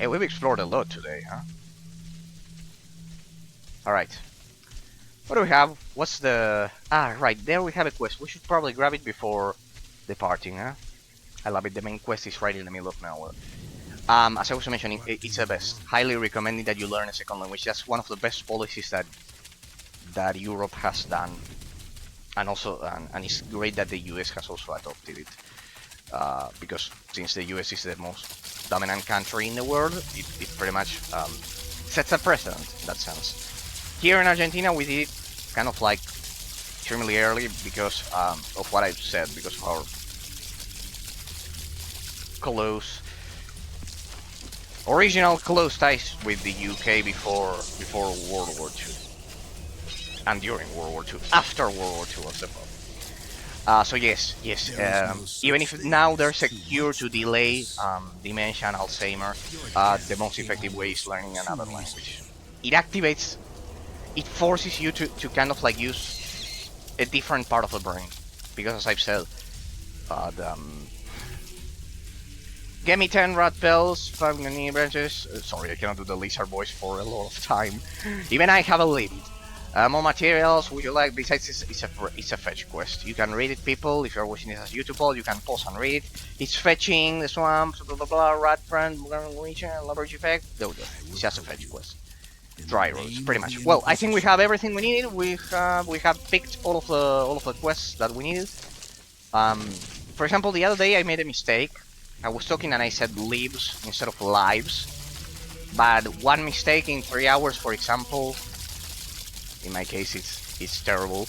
Hey, we've explored a lot today, huh? Alright. What do we have? What's the... Ah, right, there we have a quest. We should probably grab it before departing, huh? I love it, the main quest is right in the middle of nowhere. As I was mentioning, it's the best. Highly recommending that you learn a second language. That's one of the best policies that Europe has done. And also, and it's great that the US has also adopted it. Because since the US is the most dominant country in the world, it pretty much sets a precedent in that sense. Here in Argentina, we did it kind of like extremely early because of what I said, because of our original close ties with the UK before World War II, and during World War II, after World War II, I suppose. So yes, even if now there's a cure to delay dementia and Alzheimer, the most effective way is learning another language. It activates, it forces you to kind of like use a different part of the brain, because as I've said, give me 10 rat pills, 5 knee branches. Sorry, I cannot do the lizard voice for a lot of time. Even I have a limit. More materials, would you like? Besides, it's a fetch quest. You can read it, people. If you're watching this as YouTube, you can pause and read it. It's fetching the swamps, blah blah blah, rat friend, leverage effect. It's just a fetch quest. Dry roads, pretty much. Well, I think we have everything we needed. We have picked all of the quests that we needed. For example, the other day I made a mistake. I was talking and I said lives instead of lives. But one mistake in 3 hours, for example. In my case, it's terrible.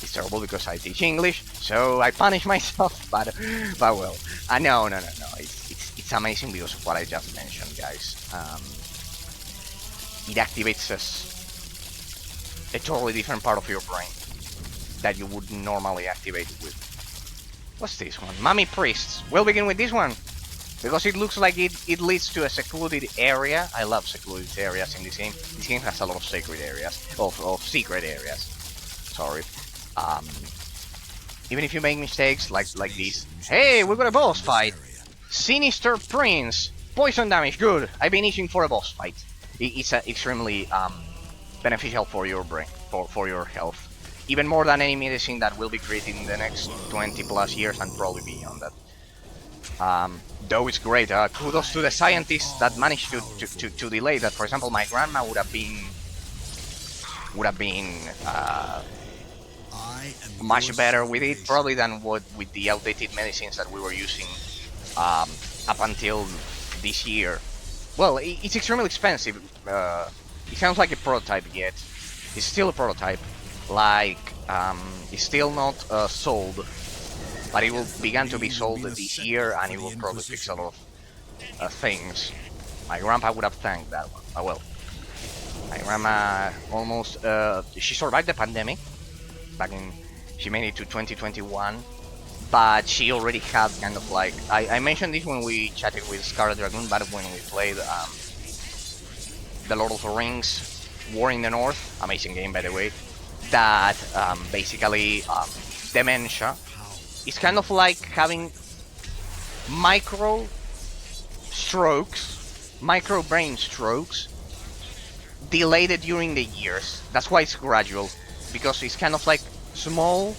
It's terrible because I teach English, so I punish myself. But well, no. It's amazing because of what I just mentioned, guys. It activates a totally different part of your brain that you would normally activate it with. What's this one? Mummy Priests. We'll begin with this one. Because it looks like it leads to a secluded area. I love secluded areas in this game. This game has a lot of sacred areas, of secret areas. Sorry. Even if you make mistakes like this. Hey, we got a boss fight. Sinister Prince. Poison damage, good. I've been itching for a boss fight. It's extremely beneficial for your brain, for your health. Even more than any medicine that will be created in the next 20 plus years and probably beyond that. Though it's great, kudos to the scientists that managed to delay that. For example, my grandma would have been much better with it, probably than with the outdated medicines that we were using up until this year. Well, it's extremely expensive. It sounds like a prototype yet. It's still a prototype. Like, it's still not sold. But it will begin to be sold this year, and it will probably fix a lot of things. My grandpa would have thanked that one. Oh well. My grandma almost... she survived the pandemic. She made it to 2021. But she already had kind of like... I mentioned this when we chatted with Scarlet Dragoon, but when we played The Lord of the Rings, War in the North. Amazing game, by the way. That basically dementia. It's kind of like having micro strokes, micro brain strokes, delayed during the years. That's why it's gradual, because it's kind of like small,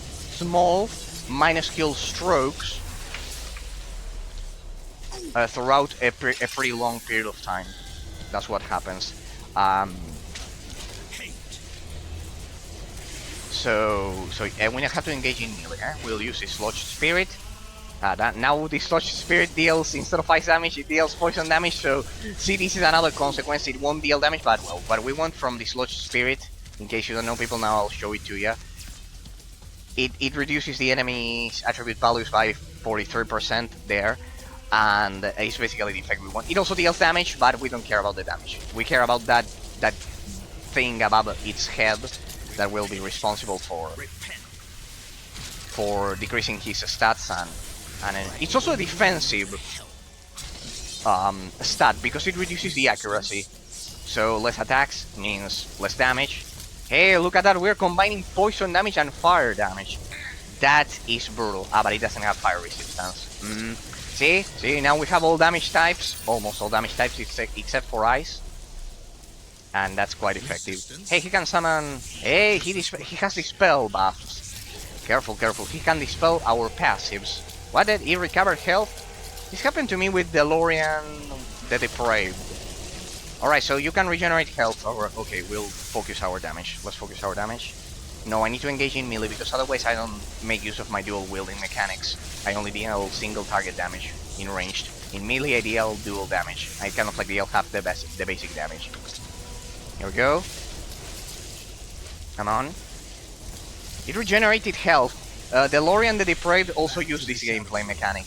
minuscule strokes throughout a pretty long period of time. That's what happens. So when you have to engage in melee, we'll use this Lodged Spirit. Now this Lodged Spirit deals, instead of ice damage, it deals poison damage. So see, this is another consequence. It won't deal damage, but well, what we want from this Lodged Spirit, in case you don't know, people, now I'll show it to you. It reduces the enemy's attribute values by 43% there, and it's basically the effect we want. It also deals damage, but we don't care about the damage. We care about that thing above its head that will be responsible for decreasing his stats, and it's also a defensive stat because it reduces the accuracy. So less attacks means less damage. Hey, look at that, we're combining poison damage and fire damage. That is brutal. But it doesn't have fire resistance. See, now we have all damage types, almost all damage types except for ice. And that's quite effective. Hey, he can summon... Hey, he has dispel buffs. Careful, careful, he can dispel our passives. What did he recover health? This happened to me with DeLorean the Depraved. Alright, so you can regenerate health. Okay, we'll focus our damage. Let's focus our damage. No, I need to engage in melee because otherwise I don't make use of my dual wielding mechanics. I only deal single target damage in ranged. In melee I deal dual damage. I kind of like deal half the basic damage. Here we go. Come on. It regenerated health. DeLorean the Depraved also used this gameplay mechanic.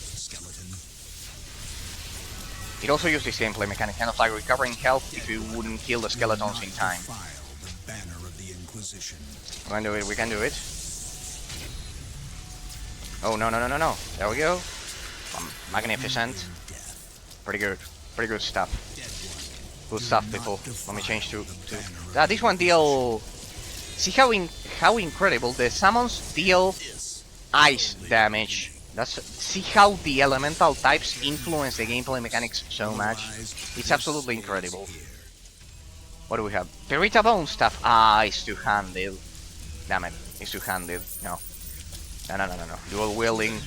It also used this gameplay mechanic, kind of like recovering health if you wouldn't kill the skeletons in time. We can do it, we can do it. Oh, no. There we go. Magnificent. Pretty good stuff. Good stuff, people. Let me change to... this one deal... See how incredible the summons deal ice damage. See how the elemental types influence the gameplay mechanics so much. It's absolutely incredible. What do we have? Perita Bone stuff. It's two-handed. Damn it, it's two-handed. No. Dual wielding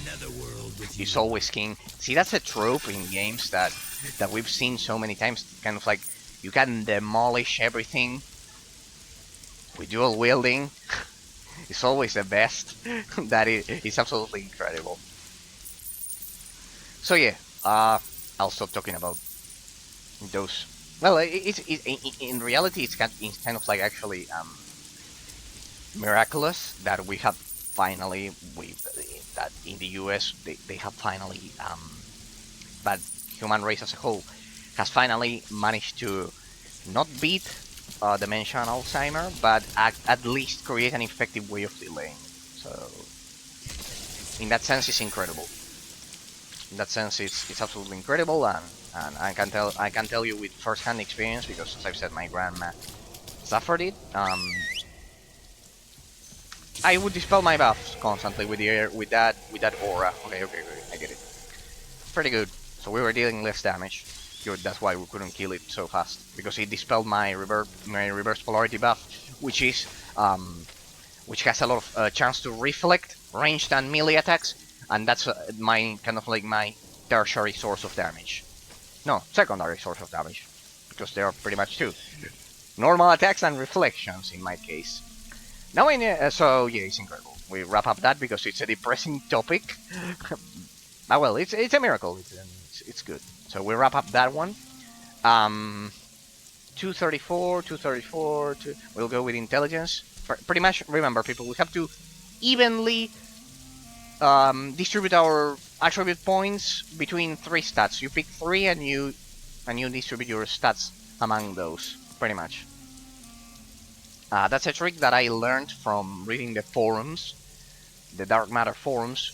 is always king. See, that's a trope in games that we've seen so many times. Kind of like you can demolish everything with dual wielding. It's always the best. It's absolutely incredible. So yeah, I'll stop talking about those. Well, in reality, it's kind of like actually miraculous that we have finally that in the US they have finally that human race as a whole has finally managed to not beat dementia and Alzheimer, but at least create an effective way of delaying. So in that sense, it's incredible. In that sense, it's absolutely incredible, and I can tell you with first-hand experience because, as I've said, my grandma suffered it. I would dispel my buffs constantly with that aura. Okay, I get it. Pretty good. So we were dealing less damage. That's why we couldn't kill it so fast, because it dispelled my reverse polarity buff, which which has a lot of chance to reflect ranged and melee attacks, and that's my kind of like my tertiary source of damage. No, secondary source of damage, because there are pretty much two: normal attacks and reflections in my case. Now, so yeah, it's incredible. We wrap up that because it's a depressing topic. Well, it's a miracle. It's good. So we wrap up that one. 234. We'll go with intelligence. Pretty much, remember, people, we have to evenly distribute our attribute points between 3 stats. You pick 3 and you distribute your stats among those. Pretty much. That's a trick that I learned from reading the forums, the Dark Matter forums,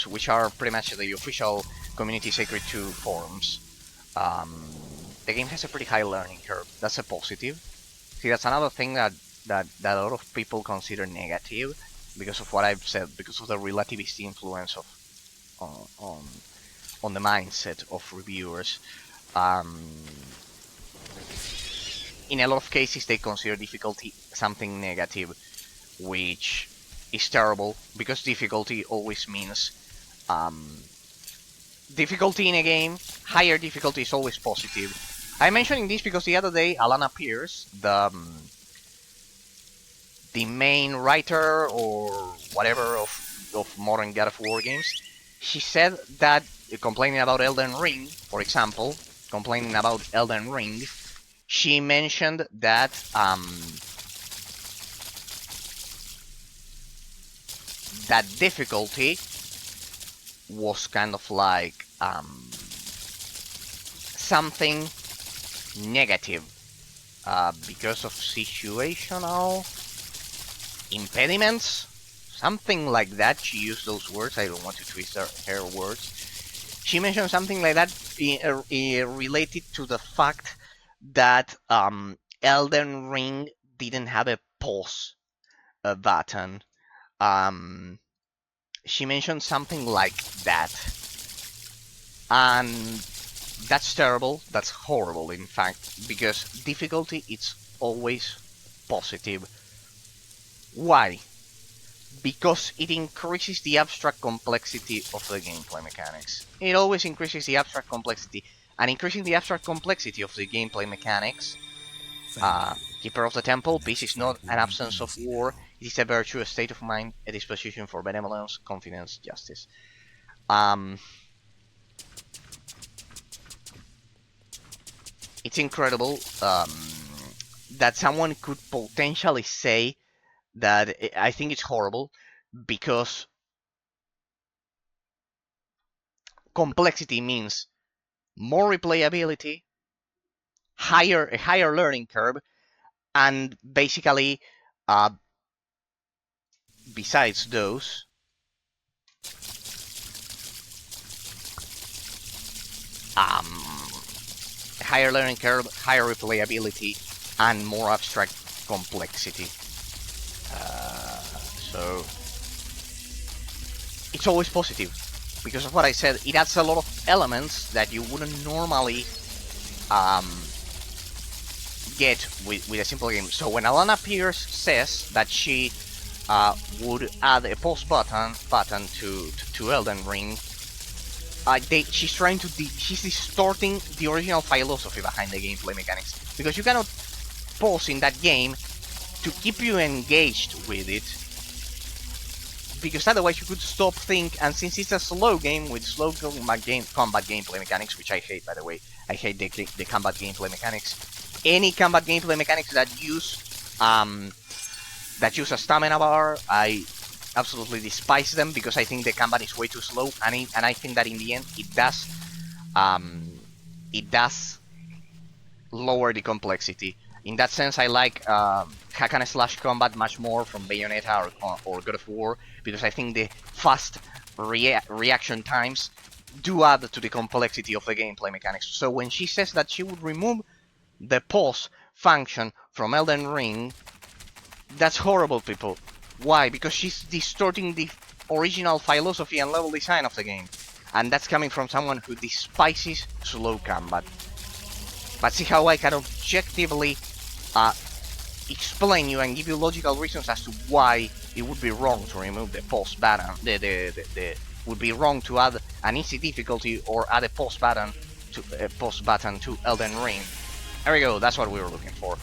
which are pretty much the official Community Sacred 2 forums. The game has a pretty high learning curve. That's a positive. See, that's another thing that a lot of people consider negative because of what I've said, because of the relativist influence on the mindset of reviewers. In a lot of cases, they consider difficulty something negative, which is terrible, because difficulty always means difficulty in a game. Higher difficulty is always positive. I'm mentioning this because the other day, Alana Pierce, the main writer or whatever of modern God of War games, she said that complaining about Elden Ring, for example, she mentioned that that difficulty was kind of like something negative because of situational impediments, something like that. She used those words. I don't want to twist her words. She mentioned something like that related to the fact that Elden Ring didn't have a pause button. She mentioned something like that. And that's terrible, that's horrible in fact, because difficulty is always positive. Why? Because it increases the abstract complexity of the gameplay mechanics. It always increases the abstract complexity, and increasing the abstract complexity of the gameplay mechanics, Keeper of the Temple, peace is not an absence of war, it is a virtue, a state of mind, a disposition for benevolence, confidence, justice. It's incredible that someone could potentially say that. I think it's horrible because complexity means more replayability, a higher learning curve, and basically, besides those, higher learning curve, higher replayability, and more abstract complexity. So it's always positive because of what I said. It adds a lot of elements that you wouldn't normally get with a simple game. So when Alana Pierce says that she would add a pause button to Elden Ring, she's distorting the original philosophy behind the gameplay mechanics, because you cannot pause in that game to keep you engaged with it, because otherwise you could stop, think, and since it's a slow game with slow combat gameplay mechanics, which I hate, by the way, I hate the combat gameplay mechanics. Any combat gameplay mechanics that use a stamina bar, I absolutely despise them, because I think the combat is way too slow, and I think that in the end it does lower the complexity. In that sense, I like hack and slash combat much more from Bayonetta or God of War, because I think the fast reaction times do add to the complexity of the gameplay mechanics. So when she says that she would remove the pause function from Elden Ring, that's horrible, people. Why? Because she's distorting the original philosophy and level design of the game. And that's coming from someone who despises slow combat. But see how I can objectively explain you and give you logical reasons as to why it would be wrong to remove the pause button. Would be wrong to add an easy difficulty or add a pause button to Elden Ring. There we go. That's what we were looking for.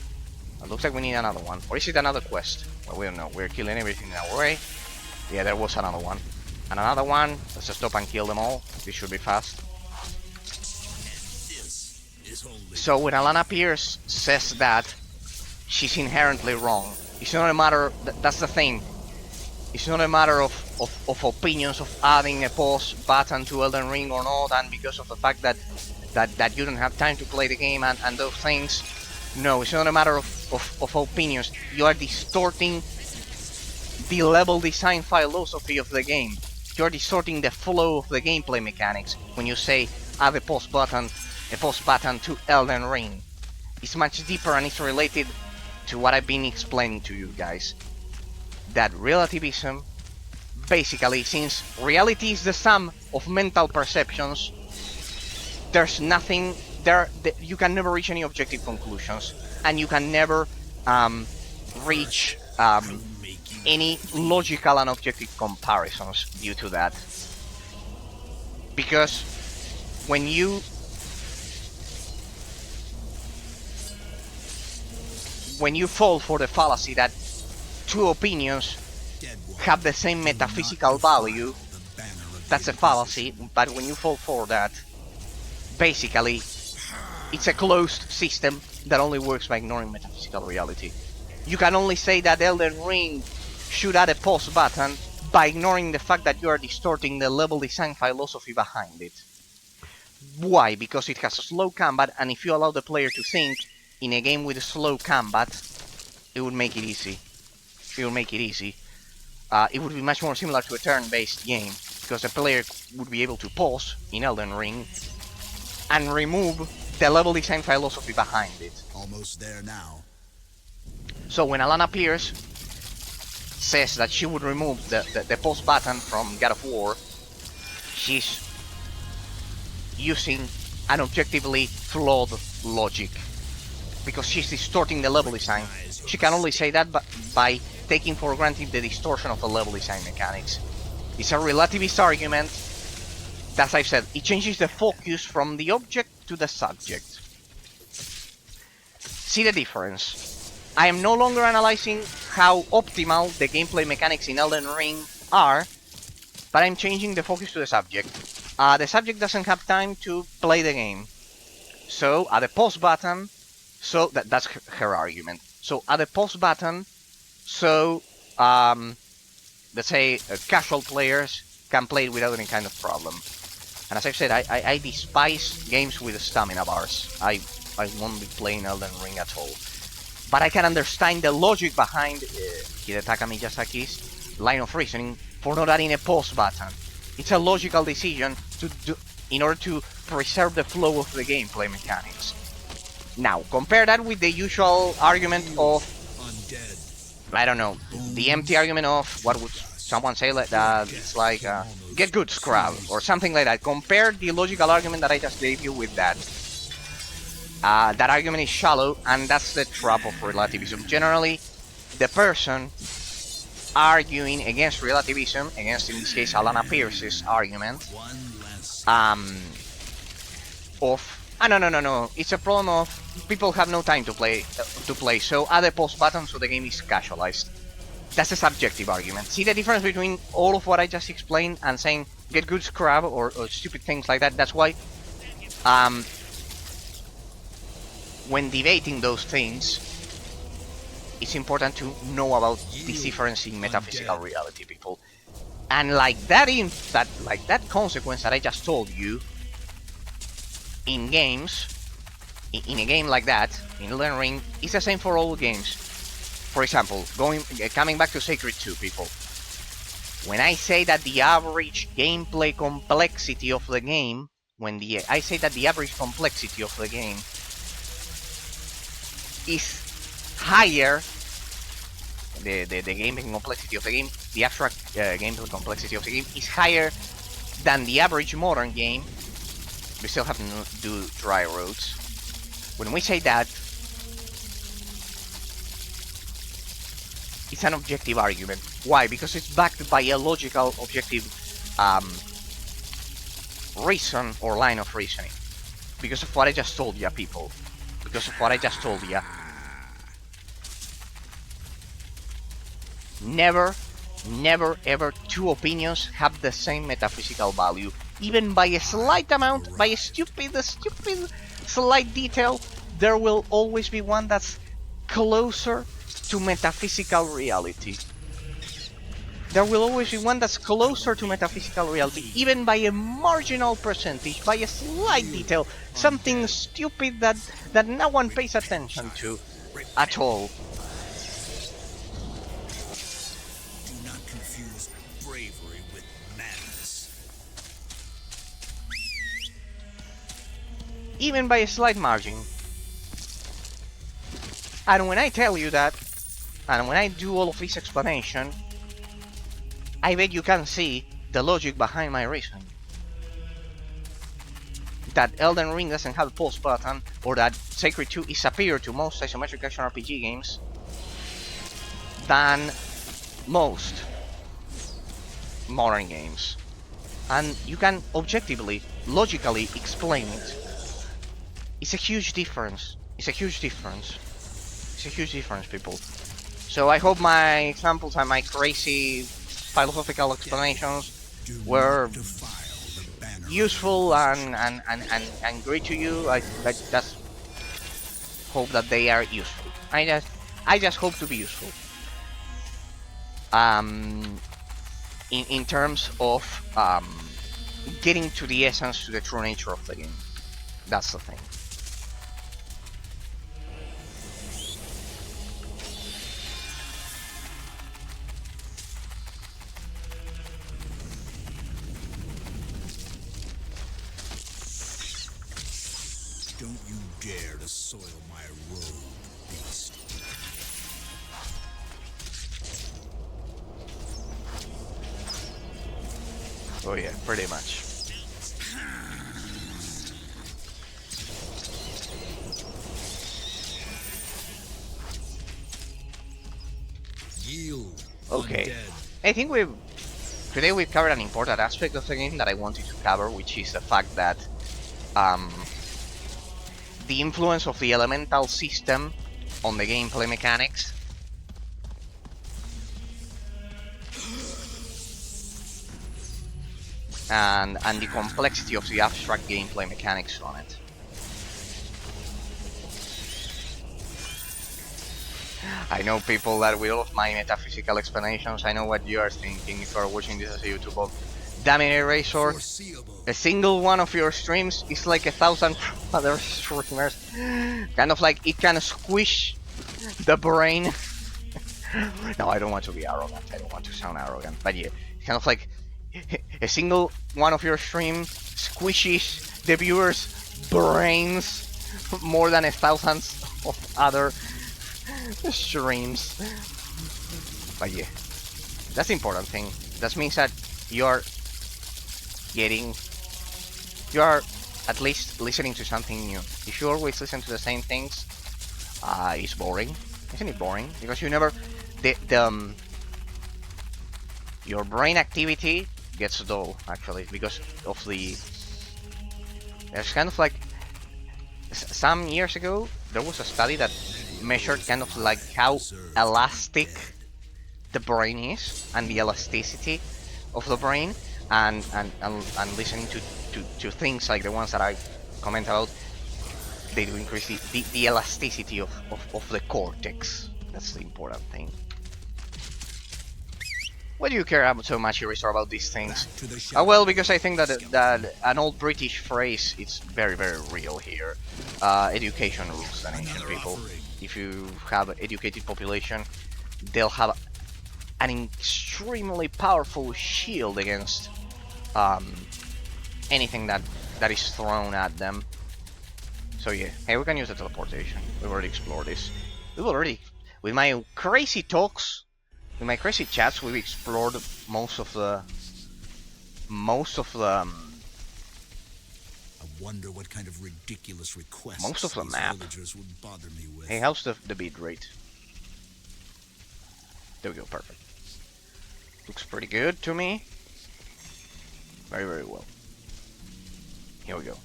It looks like we need another one. Or is it another quest? Well, we don't know. We're killing everything in our way. Yeah, there was another one. And another one. Let's just stop and kill them all. This should be fast. So when Alana Pierce says that, she's inherently wrong. It's not a matter... That's the thing. It's not a matter of opinions of adding a pause button to Elden Ring or not, and because of the fact that you don't have time to play the game and those things. No, it's not a matter of opinions. You are distorting the level design philosophy of the game. You are distorting the flow of the gameplay mechanics when you say add a pause button to Elden Ring. It's much deeper, and it's related to what I've been explaining to you guys. That relativism, basically, since reality is the sum of mental perceptions, there's nothing there. You can never reach any objective conclusions, and you can never reach any logical and objective comparisons due to that. Because when you fall for the fallacy that two opinions have the same metaphysical value, that's a fallacy. But when you fall for that, basically, it's a closed system that only works by ignoring metaphysical reality. You can only say that Elden Ring should add a pause button by ignoring the fact that you are distorting the level design philosophy behind it. Why? Because it has a slow combat, and if you allow the player to think in a game with a slow combat, it would make it easy. It would be much more similar to a turn-based game, because the player would be able to pause in Elden Ring and remove the level design philosophy behind it. Almost there now. So when Alana Pierce says that she would remove the pause button from God of War, she's using an objectively flawed logic, because she's distorting the level design. She can only say that by taking for granted the distortion of the level design mechanics. It's a relativist argument. As I've said, it changes the focus from the object to the subject. See the difference? I am no longer analyzing how optimal the gameplay mechanics in Elden Ring are, but I'm changing the focus to the subject. The subject doesn't have time to play the game. So, at the pause button, that's her argument. So, at the pause button, let's say casual players can play it without any kind of problem. And as I've said, I despise games with stamina bars. I won't be playing Elden Ring at all. But I can understand the logic behind Hidetaka Miyazaki's line of reasoning for not adding a pause button. It's a logical decision in order to preserve the flow of the gameplay mechanics. Now, compare that with the usual argument of, I don't know, the empty argument of, what would someone say like that? It's like, get good, scrub, or something like that. Compare the logical argument that I just gave you with that. That argument is shallow, and that's the trap of relativism. Generally, the person arguing against relativism, against, in this case, Alana Pierce's argument, no, it's a problem of people have no time to play, so add a pause button so the game is casualized. That's a subjective argument. See the difference between all of what I just explained and saying get good, scrub, or stupid things like that? That's why, when debating those things, it's important to know about this difference in metaphysical reality, people. And like that consequence that I just told you, in games, in a game like that, in Elden Ring, it's the same for all games. For example, coming back to Sacred 2, people. When I say that the average gameplay complexity of the game, I say that the average complexity of the game is higher, the gameplay complexity of the game, the abstract gameplay complexity of the game is higher than the average modern game. We still have to do dry roads. When we say that, it's an objective argument. Why? Because it's backed by a logical, objective reason or line of reasoning. Because of what I just told you, people. Because of what I just told you. Never, ever two opinions have the same metaphysical value. Even by a slight amount, by a stupid slight detail, there will always be one that's closer to metaphysical reality. There will always be one that's closer to metaphysical reality, even by a marginal percentage, by a slight detail, something stupid that no one pays attention to at all. Even by a slight margin. And when I tell you that, and when I do all of this explanation, I bet you can see the logic behind my reasoning. That Elden Ring doesn't have a pause button, or that Sacred 2 is superior to most isometric action RPG games than most modern games. And you can objectively, logically explain it. It's a huge difference. It's a huge difference. It's a huge difference, people. So I hope my examples and my crazy philosophical explanations were useful and great to you. I just hope that they are useful. I just hope to be useful. In terms of getting to the essence, to the true nature of the game. That's the thing. Don't you dare to soil my robe, beast. Oh yeah, pretty much. Yield, Okay. undead. I think today we've covered an important aspect of the game that I wanted to cover, which is the fact that the influence of the elemental system on the gameplay mechanics. And the complexity of the abstract gameplay mechanics on it. I know people that will love my metaphysical explanations. I know what you are thinking if you are watching this as a YouTube. Damn it, Eraser. A single one of your streams is like 1,000 other streamers. Kind of like it can squish the brain. No, I don't want to be arrogant. I don't want to sound arrogant. But yeah, it's kind of like a single one of your streams squishes the viewers' brains more than 1,000 of other streams. But yeah, that's the important thing. That means that you're at least listening to something new. If you always listen to the same things, it's boring. Isn't it boring? Because you never your brain activity gets dull actually because of the. There's kind of like some years ago there was a study that measured kind of like how elastic the brain is and the elasticity of the brain, and listening to things like the ones that I comment about, they do increase the elasticity of the cortex. That's the important thing. Why do you care so much, Eraser, about these things? Well, because I think that an old British phrase is very, very real here. Education rules the nation, people. If you have an educated population, they'll have an extremely powerful shield against anything that is thrown at them. So yeah, hey, we can use the teleportation. We've already explored this. We've already, with my crazy talks, with my crazy chats, we've explored most of the I wonder what kind of ridiculous requests most of the map. villagers would bother me with. Hey, how's the beat rate? There we go, perfect. Looks pretty good to me. Very, very well. Here we go.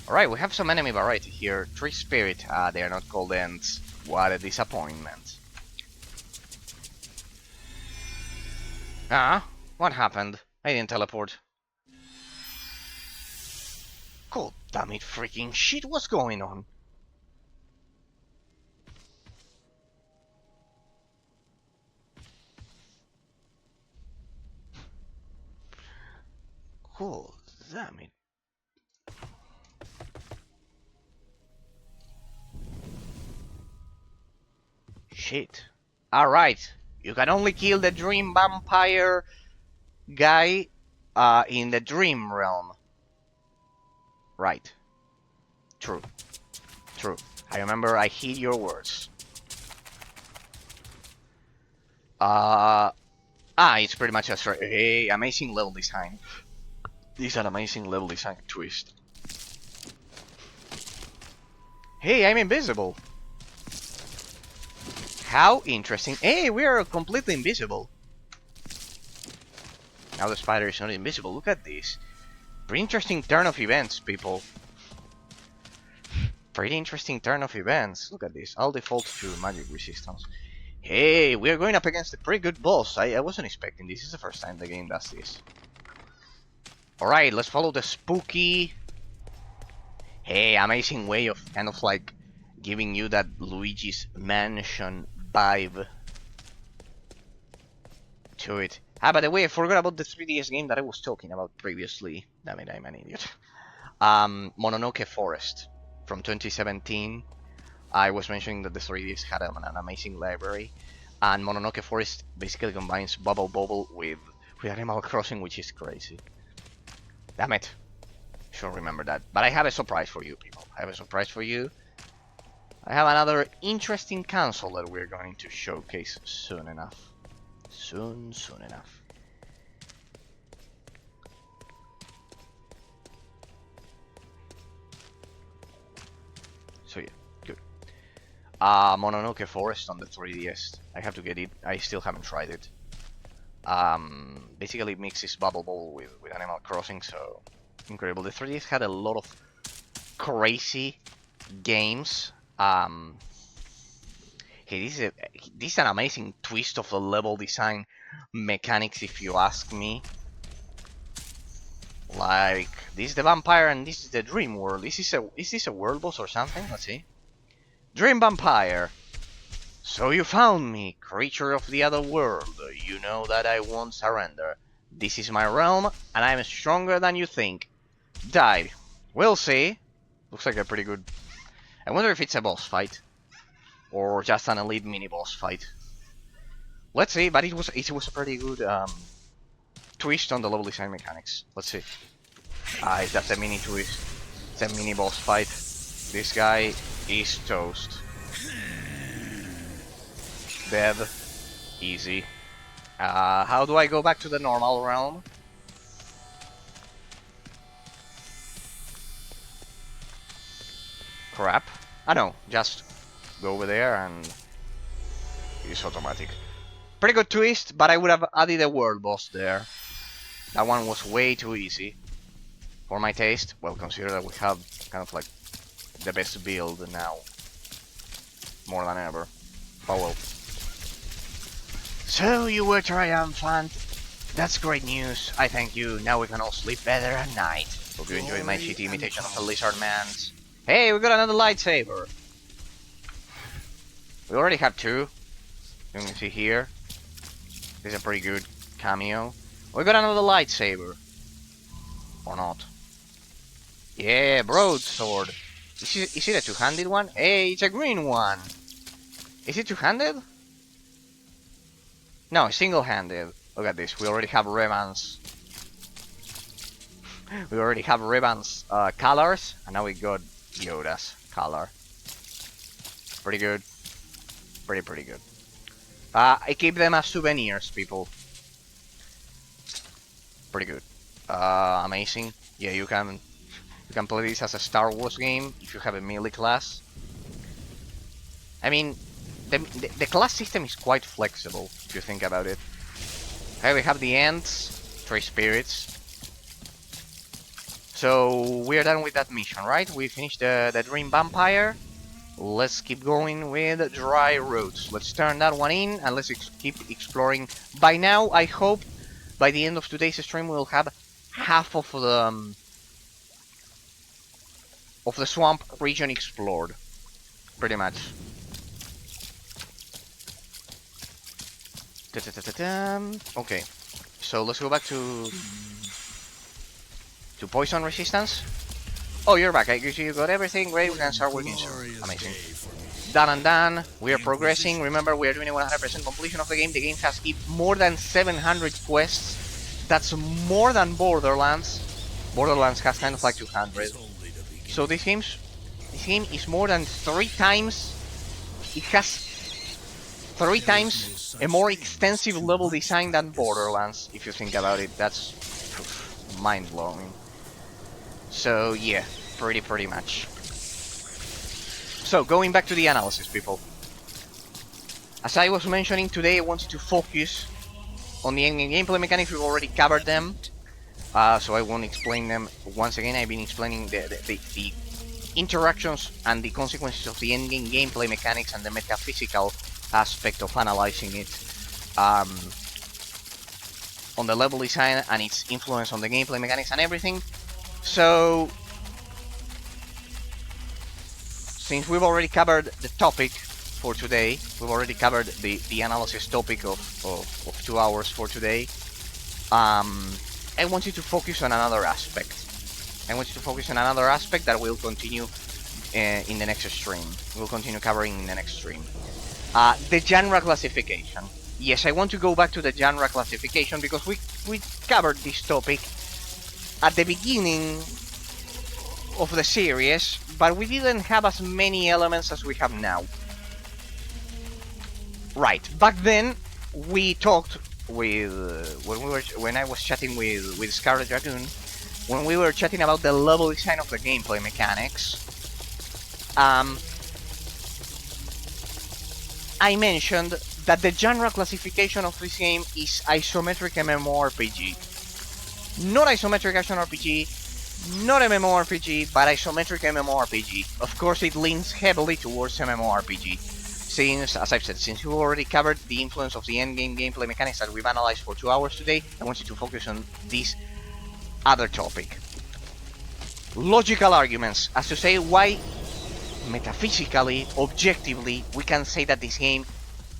Alright, we have some enemy variety here. Tree Spirit. They are not called Ents. What a disappointment. What happened? I didn't teleport. God damn it, freaking shit, what's going on? God damn it. Shit. Alright, you can only kill the dream vampire guy in the dream realm. Right. True. True. I remember I heed your words. It's pretty much a straight. Hey, amazing level design. This is an amazing level design twist. Hey, I'm invisible. How interesting. Hey, we are completely invisible. Now the spider is not invisible. Look at this. Pretty interesting turn of events, people. Pretty interesting turn of events. Look at this. I'll default to magic resistance. Hey, we are going up against a pretty good boss. I wasn't expecting this. This is the first time the game does this. Alright, let's follow the spooky... Hey, amazing way of kind of like giving you that Luigi's Mansion vibe to it. By the way, I forgot about the 3DS game that I was talking about previously. Damn it, I'm an idiot. Mononoke Forest from 2017. I was mentioning that the 3DS had an amazing library, and Mononoke Forest basically combines Bubble Bobble with Animal Crossing, which is crazy. Damn it. Should remember that. But I have a surprise for you, people. I have a surprise for you. I have another interesting console that we're going to showcase soon enough. Soon enough. So yeah, good. Mononoke Forest on the 3DS. I have to get it. I still haven't tried it. Basically it mixes Bubble Bobble with Animal Crossing, so incredible. The 3DS had a lot of crazy games. Hey, this is an amazing twist of the level design mechanics, if you ask me. Like, this is the vampire and this is the dream world. Is this a world boss or something? Let's see. Dream vampire. So you found me, creature of the other world. You know that I won't surrender. This is my realm, and I'm stronger than you think. Died. We'll see. Looks like a pretty good... I wonder if it's a boss fight. Or just an elite mini-boss fight. Let's see, but it was a pretty good twist on the level design mechanics. Let's see. It's just a mini twist. It's a mini-boss fight. This guy is toast. Dead. Easy. How do I go back to the normal realm? Crap. I know, just go over there and it's automatic. Pretty good twist, but I would have added a world boss there. That one was way too easy for my taste. Well, consider that we have kind of like the best build now. More than ever. Oh well. So you were triumphant. That's great news. I thank you. Now we can all sleep better at night. Hope you enjoyed my shitty imitation of a lizard man's. Hey, we got another lightsaber. We already have two. You can see here. This is a pretty good cameo. We got another lightsaber. Or not. Yeah, broadsword. Is it a two-handed one? Hey, it's a green one. Is it two-handed? No, single-handed. Look at this. We already have Revan's. We already have Revan's colors, and now we got Yoda's color. Pretty good. Pretty good. I keep them as souvenirs, people. Pretty good. Amazing. Yeah, you can play this as a Star Wars game if you have a melee class. I mean, the class system is quite flexible if you think about it. Okay, we have the Ents, 3 spirits. So we're done with that mission, right? We finished the Dream Vampire. Let's keep going with Dry Roads. Let's turn that one in and let's keep exploring. By now, I hope by the end of today's stream we'll have half of the swamp region explored. Pretty much. Okay, so let's go back to poison resistance. Oh, you're back. I guess you got everything. Great, we can start working soon. Amazing. Done and done. We are progressing. Remember, we are doing a 100% completion of the game. The game has more than 700 quests. That's more than Borderlands. Borderlands has kind of like 200. So this game is more than 3 times. It has 3 times a more extensive level design than Borderlands. If you think about it, that's mind blowing. So yeah, pretty much. So going back to the analysis, people. As I was mentioning today, I wanted to focus on the endgame gameplay mechanics. We've already covered them, so I won't explain them once again. I've been explaining the interactions and the consequences of the endgame gameplay mechanics and the metaphysical aspect of analyzing it on the level design and its influence on the gameplay mechanics and everything. So, since we've already covered the topic for today, we've already covered the analysis topic of 2 hours for today, I want you to focus on another aspect. I want you to focus on another aspect that will continue in the next stream. We'll continue covering in the next stream. The genre classification. Yes, I want to go back to the genre classification because we covered this topic at the beginning of the series, but we didn't have as many elements as we have now. Right, back then we talked with when I was chatting with Scarlet Dragoon, when we were chatting about the level design of the gameplay mechanics. I mentioned that the genre classification of this game is isometric MMORPG. Not isometric action RPG, not MMORPG, but isometric MMORPG. Of course, it leans heavily towards MMORPG. Since, as I've said, since we've already covered the influence of the endgame gameplay mechanics that we've analyzed for 2 hours today, I want you to focus on this other topic. Logical arguments as to say why, metaphysically, objectively, we can say that this game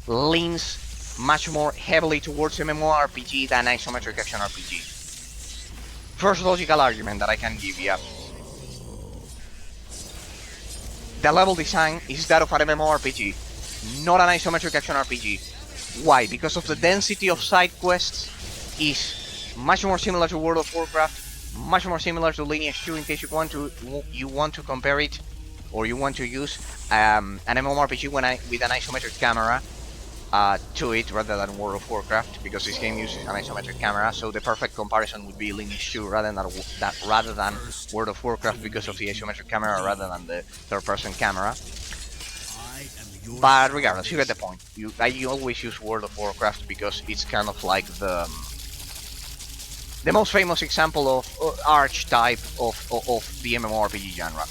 leans much more heavily towards MMORPG than isometric action RPG. First logical argument that I can give you. The level design is that of an MMORPG, not an isometric action RPG. Why? Because of the density of side quests is much more similar to World of Warcraft, much more similar to Lineage 2 in case you want to compare it, or you want to use an MMORPG with an isometric camera to it rather than World of Warcraft, because this game uses an isometric camera, so the perfect comparison would be Lineage 2 rather than World of Warcraft because of the isometric camera rather than the third-person camera. But regardless, you get the point. I always use World of Warcraft because it's kind of like the most famous example of archetype of the MMORPG genre.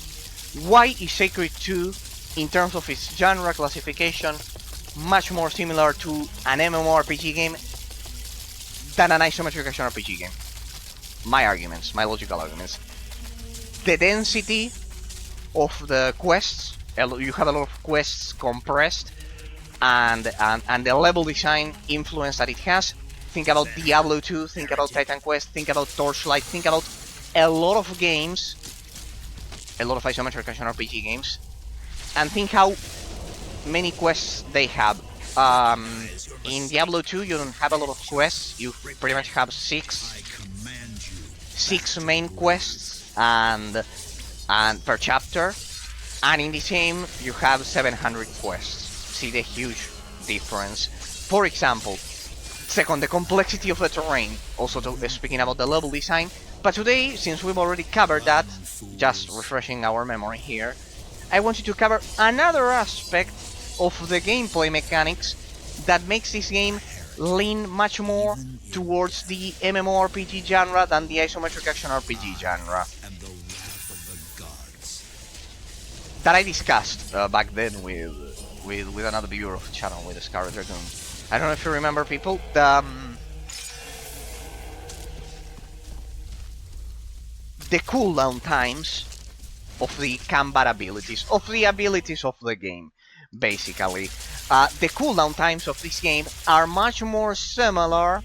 Why is Sacred 2, in terms of its genre classification, much more similar to an MMORPG game than an isometric action RPG game? My arguments, my logical arguments. The density of the quests, you have a lot of quests compressed, and the level design influence that it has. Think about Diablo 2, think about Titan Quest, think about Torchlight, think about a lot of games, a lot of isometric action RPG games, and think how many quests they have. In Diablo 2 you don't have a lot of quests, you pretty much have six main quests and per chapter, and in the same you have 700 quests. See the huge difference. For example, second, the complexity of the terrain, also speaking about the level design. But today, since we've already covered that, just refreshing our memory here, I wanted to cover another aspect of the gameplay mechanics that makes this game lean much more towards the MMORPG genre than the isometric action RPG genre. That I discussed back then with another viewer of the channel, with the Scarlet Dragoon. I don't know if you remember, people, the cooldown times of the combat abilities, of the abilities of the game, basically. The cooldown times of this game are much more similar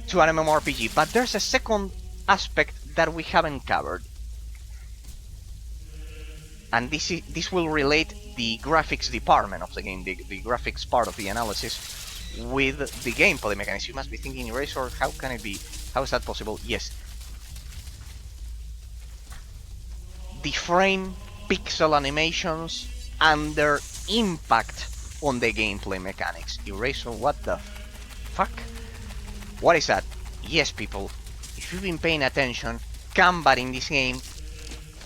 to an MMORPG, but there's a second aspect that we haven't covered. And this will relate the graphics department of the game, the graphics part of the analysis, with the gameplay mechanics. You must be thinking, Eraser, how can it be? How is that possible? Yes. The frame pixel animations and their impact on the gameplay mechanics. Eraser, what the fuck? What is that? Yes, people, if you've been paying attention, combat in this game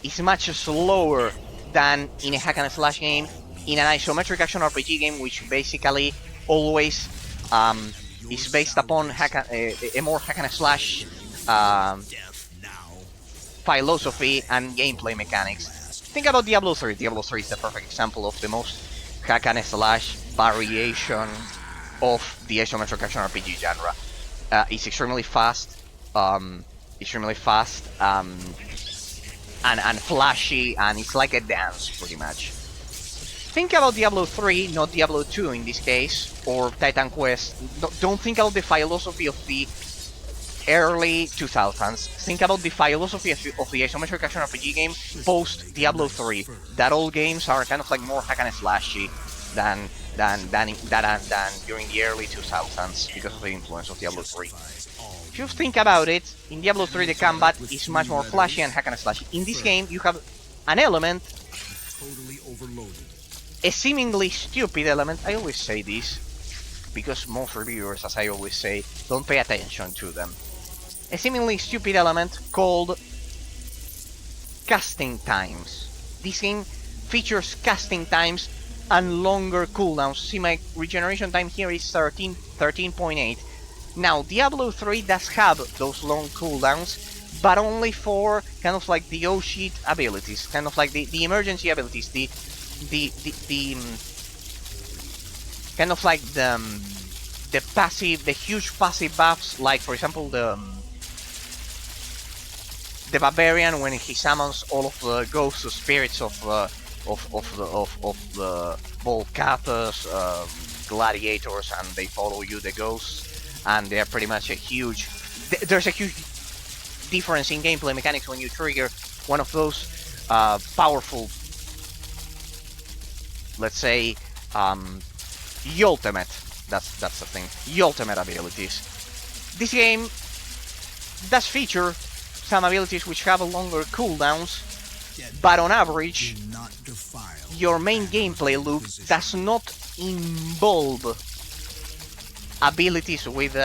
is much slower than in a hack and slash game, in an isometric action RPG game, which basically always is based upon a more hack and slash philosophy and gameplay mechanics. Think about Diablo 3. Diablo 3 is the perfect example of the most hack and slash variation of the isometric action RPG genre. It's extremely fast, and flashy, and it's like a dance, pretty much. Think about Diablo 3, not Diablo 2 in this case, or Titan Quest. Don't think about the philosophy of the early 2000s. Think about the philosophy of the isometric action RPG game post Diablo 3. That all games are kind of like more hack and slashy than during the early 2000s because of the influence of Diablo 3. If you think about it, in Diablo 3 the combat is much more flashy and hack and slashy. In this game you have an element, a seemingly stupid element. I always say this because most reviewers, as I always say, don't pay attention to them. A seemingly stupid element called casting times. This game features casting times and longer cooldowns. See, my regeneration time here is 13.8. Now, Diablo 3 does have those long cooldowns, but only for kind of like the oh-shit abilities, kind of like the emergency abilities, the kind of like the passive, the huge passive buffs, like for example the barbarian when he summons all of the ghosts, spirits of the Volcathus, gladiators, and they follow you, the ghosts, and they're pretty much a huge. There's a huge difference in gameplay mechanics when you trigger one of those powerful, let's say, ultimate. That's the thing. Ultimate abilities. This game does feature some abilities which have longer cooldowns, but on average, your main gameplay loop does not involve abilities with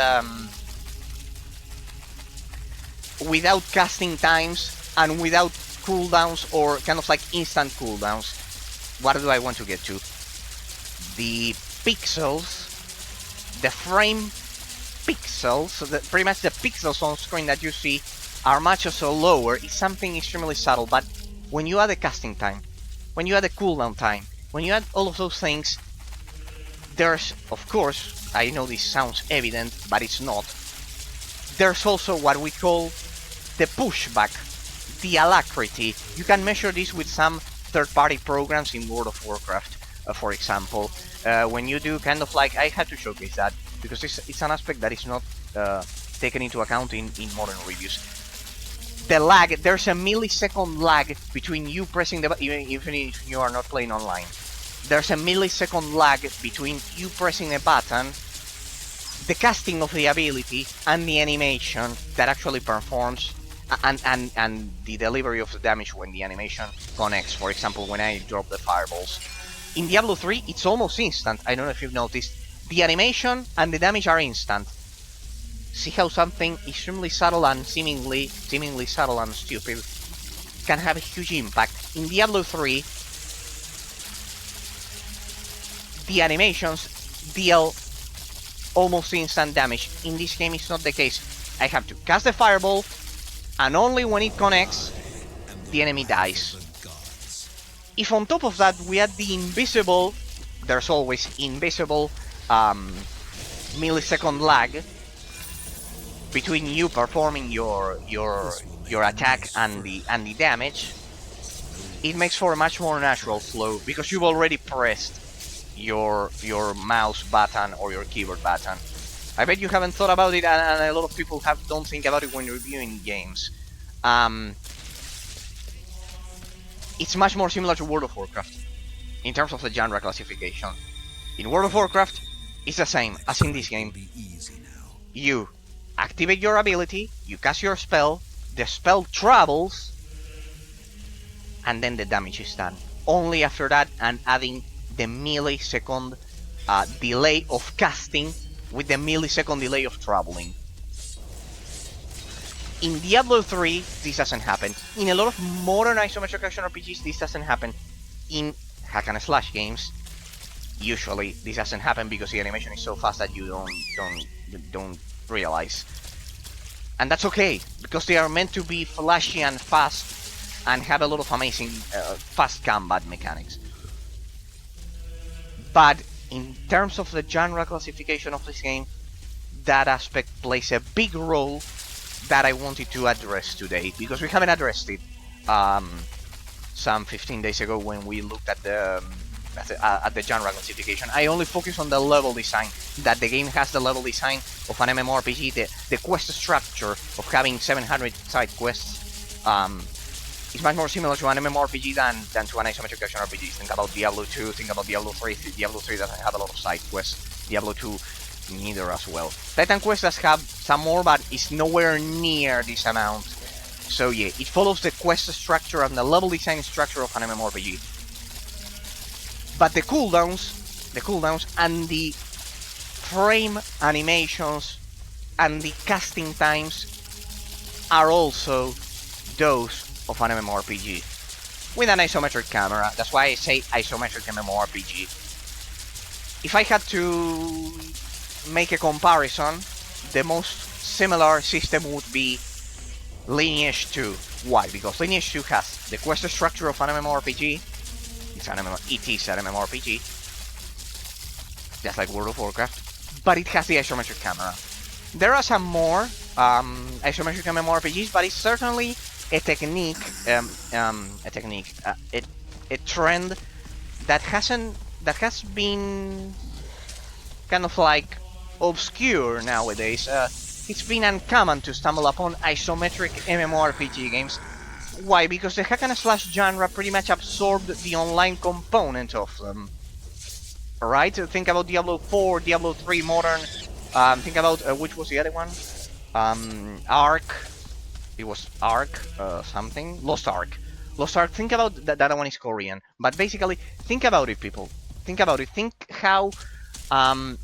without casting times and without cooldowns or kind of like instant cooldowns. What do I want to get to? The pixels, the frame pixels, so pretty much the pixels on screen that you see are much also lower. It's something extremely subtle, but when you add a casting time, when you add a cooldown time, when you add all of those things, there's, of course, I know this sounds evident, but it's not, there's also what we call the pushback, the alacrity. You can measure this with some third-party programs in World of Warcraft, for example. When you do kind of like, I had to showcase that, because it's an aspect that is not taken into account in modern reviews. The lag, there's a millisecond lag between you pressing the button, even if you are not playing online. There's a millisecond lag between you pressing a button, the casting of the ability, and the animation that actually performs, and the delivery of the damage when the animation connects. For example, when I drop the fireballs. In Diablo 3, it's almost instant. I don't know if you've noticed. The animation and the damage are instant. See how something extremely subtle and seemingly subtle and stupid can have a huge impact. In Diablo 3, the animations deal almost instant damage. In this game, it's not the case. I have to cast the fireball, and only when it connects, the enemy dies. If on top of that we add the invisible, there's always invisible millisecond lag between you performing your attack and the damage, it makes for a much more natural flow, because you've already pressed your mouse button or your keyboard button. I bet you haven't thought about it, and a lot of people don't think about it when reviewing games. It's much more similar to World of Warcraft in terms of the genre classification. In World of Warcraft, it's the same as in this game. You activate your ability, you cast your spell, the spell travels, and then the damage is done. Only after that, and adding the millisecond delay of casting with the millisecond delay of traveling. In Diablo 3, this doesn't happen. In a lot of modern isometric action RPGs, this doesn't happen. In hack and slash games, usually this doesn't happen because the animation is so fast that you don't realize. And that's okay, because they are meant to be flashy and fast and have a lot of amazing fast combat mechanics. But in terms of the genre classification of this game, that aspect plays a big role that I wanted to address today, because we haven't addressed it some 15 days ago when we looked at the genre classification. I only focus on the level design, that the game has the level design of an MMORPG, the quest structure of having 700 side quests is much more similar to an MMORPG than to an isometric action RPG. Think about Diablo 2, think about Diablo 3. Diablo 3 doesn't have a lot of side quests. Diablo 2 neither as well. Titan Quest does have some more, but it's nowhere near this amount. So yeah, it follows the quest structure and the level design structure of an MMORPG. But the cooldowns and the frame animations and the casting times are also those of an MMORPG. with an isometric camera. That's why I say isometric MMORPG. If I had to make a comparison, the most similar system would be Lineage 2. Why? Because Lineage 2 has the quest structure of an MMORPG. It is an MMORPG, just like World of Warcraft, but it has the isometric camera. There are some more isometric MMORPGs, but it's certainly a technique, a trend that has been kind of like obscure nowadays. It's been uncommon to stumble upon isometric MMORPG games. Why? Because the hack and slash genre pretty much absorbed the online component of them. Alright, think about Diablo 4, Diablo 3 Modern, think about, which was the other one? Ark. It was Ark, something? Lost Ark. Lost Ark, think about that other one is Korean. But basically, think about it, people. Think about it. Think how, the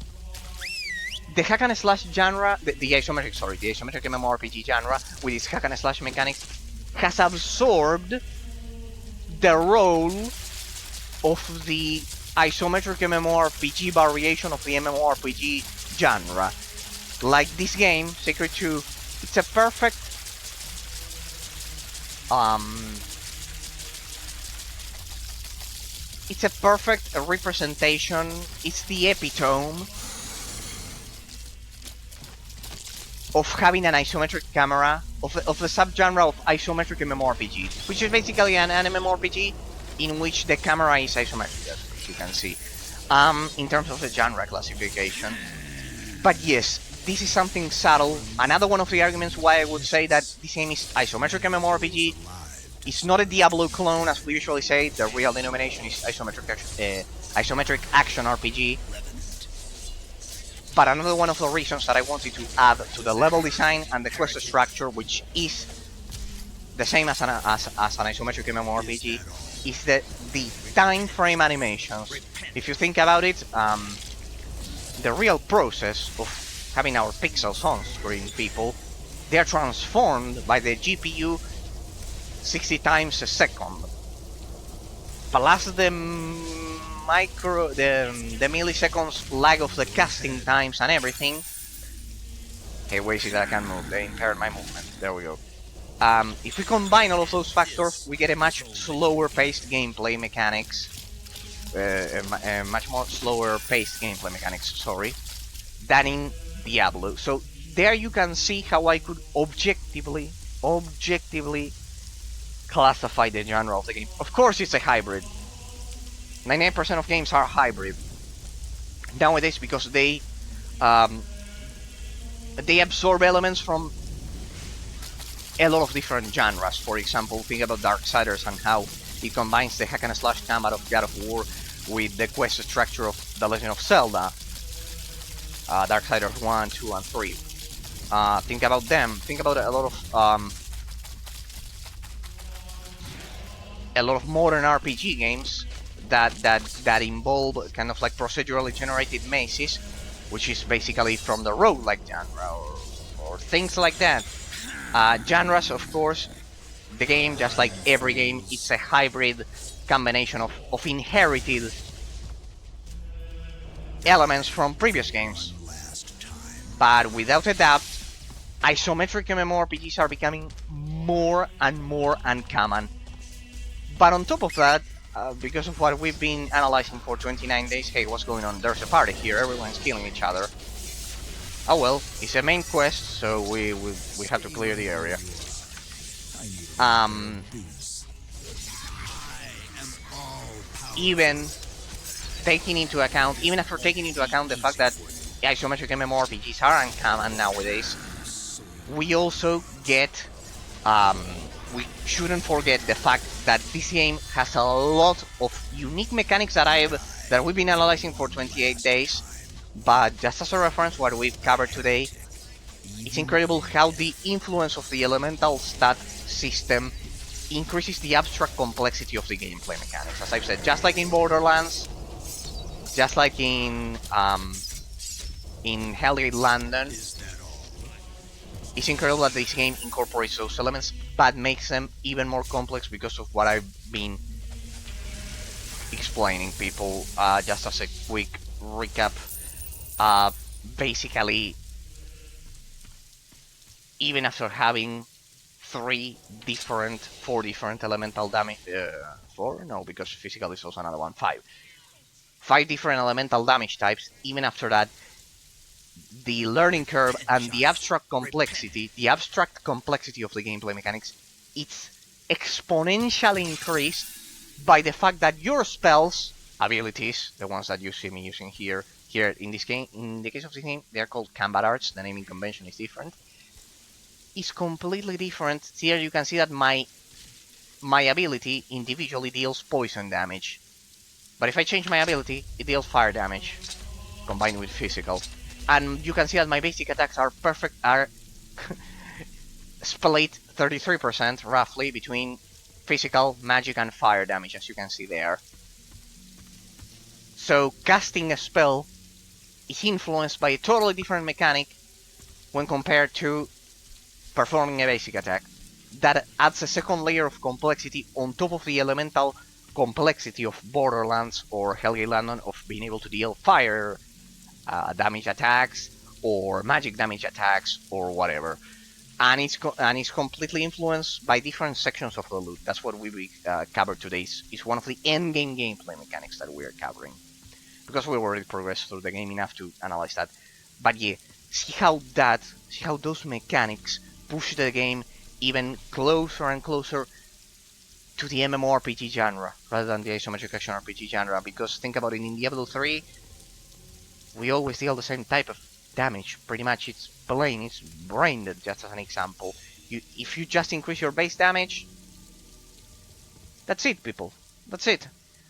hack and slash genre, the isometric MMORPG genre, with its hack and slash mechanics, has absorbed the role of the isometric MMORPG variation of the MMORPG genre. Like this game, Sacred 2, it's a perfect representation. It's the epitome of having an isometric camera, of the subgenre of isometric MMORPG, which is basically an MMORPG in which the camera is isometric, as you can see, in terms of the genre classification. But yes, this is something subtle. Another one of the arguments why I would say that this game is isometric MMORPG. It's not a Diablo clone, as we usually say. The real denomination is isometric action RPG. But another one of the reasons that I wanted to add to the level design and the quest structure, which is the same as an isometric MMORPG, is the time frame animations. If you think about it, the real process of having our pixels on screen, people, they are transformed by the GPU 60 times a second, plus the milliseconds lag of the casting times and everything. Hey, wait, see that I can move. They impaired my movement. There we go. If we combine all of those factors, we get a much slower paced gameplay mechanics. Much more slower paced gameplay mechanics, sorry, than in Diablo. So there you can see how I could objectively classify the genre of the game. Of course, it's a hybrid. 99% of games are hybrid nowadays because they absorb elements from a lot of different genres. For example, think about Darksiders and how it combines the hack and slash combat of God of War with the quest structure of The Legend of Zelda. Darksiders 1, 2, and 3. Think about them. Think about a lot of modern RPG games that involve kind of like procedurally generated mazes, which is basically from the roguelike genre or things like that. Genres, of course, the game, just like every game, it's a hybrid combination of inherited elements from previous games. But without a doubt, isometric MMORPGs are becoming more and more uncommon. But on top of that, because of what we've been analyzing for 29 days, hey, what's going on? There's a party here, everyone's killing each other. Oh well, it's a main quest, so we have to clear the area. Even after taking into account the fact that isometric MMORPGs are uncommon nowadays, we also get, we shouldn't forget the fact that this game has a lot of unique mechanics that we've been analyzing for 28 days. But just as a reference, what we've covered today, it's incredible how the influence of the elemental stat system increases the abstract complexity of the gameplay mechanics. As I've said, just like in Borderlands, just like in Hellgate London, It's incredible that this game incorporates those elements, but makes them even more complex because of what I've been explaining, people. Just as a quick recap, basically, even after having four different elemental damage, four? No, because physical is also another one, five different elemental damage types, even after that, the learning curve and the abstract complexity of the gameplay mechanics, it's exponentially increased by the fact that your spells, abilities, the ones that you see me using here in this game, in the case of this game, they're called combat arts, the naming convention is different, is completely different. Here you can see that my ability individually deals poison damage, but if I change my ability, it deals fire damage combined with physical. And you can see that my basic attacks are split 33% roughly between physical, magic, and fire damage, as you can see there. So casting a spell is influenced by a totally different mechanic when compared to performing a basic attack. That adds a second layer of complexity on top of the elemental complexity of Borderlands or Hellgate London of being able to deal fire damage attacks or magic damage attacks or whatever, and it's completely influenced by different sections of the loot. That's what we covered today. Is one of the end game gameplay mechanics that we are covering, because we already progressed through the game enough to analyze that. But yeah, see how those mechanics push the game even closer and closer to the MMORPG genre rather than the isometric action RPG genre. Because think about it, in Diablo 3 we always deal the same type of damage, pretty much. It's plain, it's brain dead, just as an example. If you just increase your base damage, that's it, people. That's it.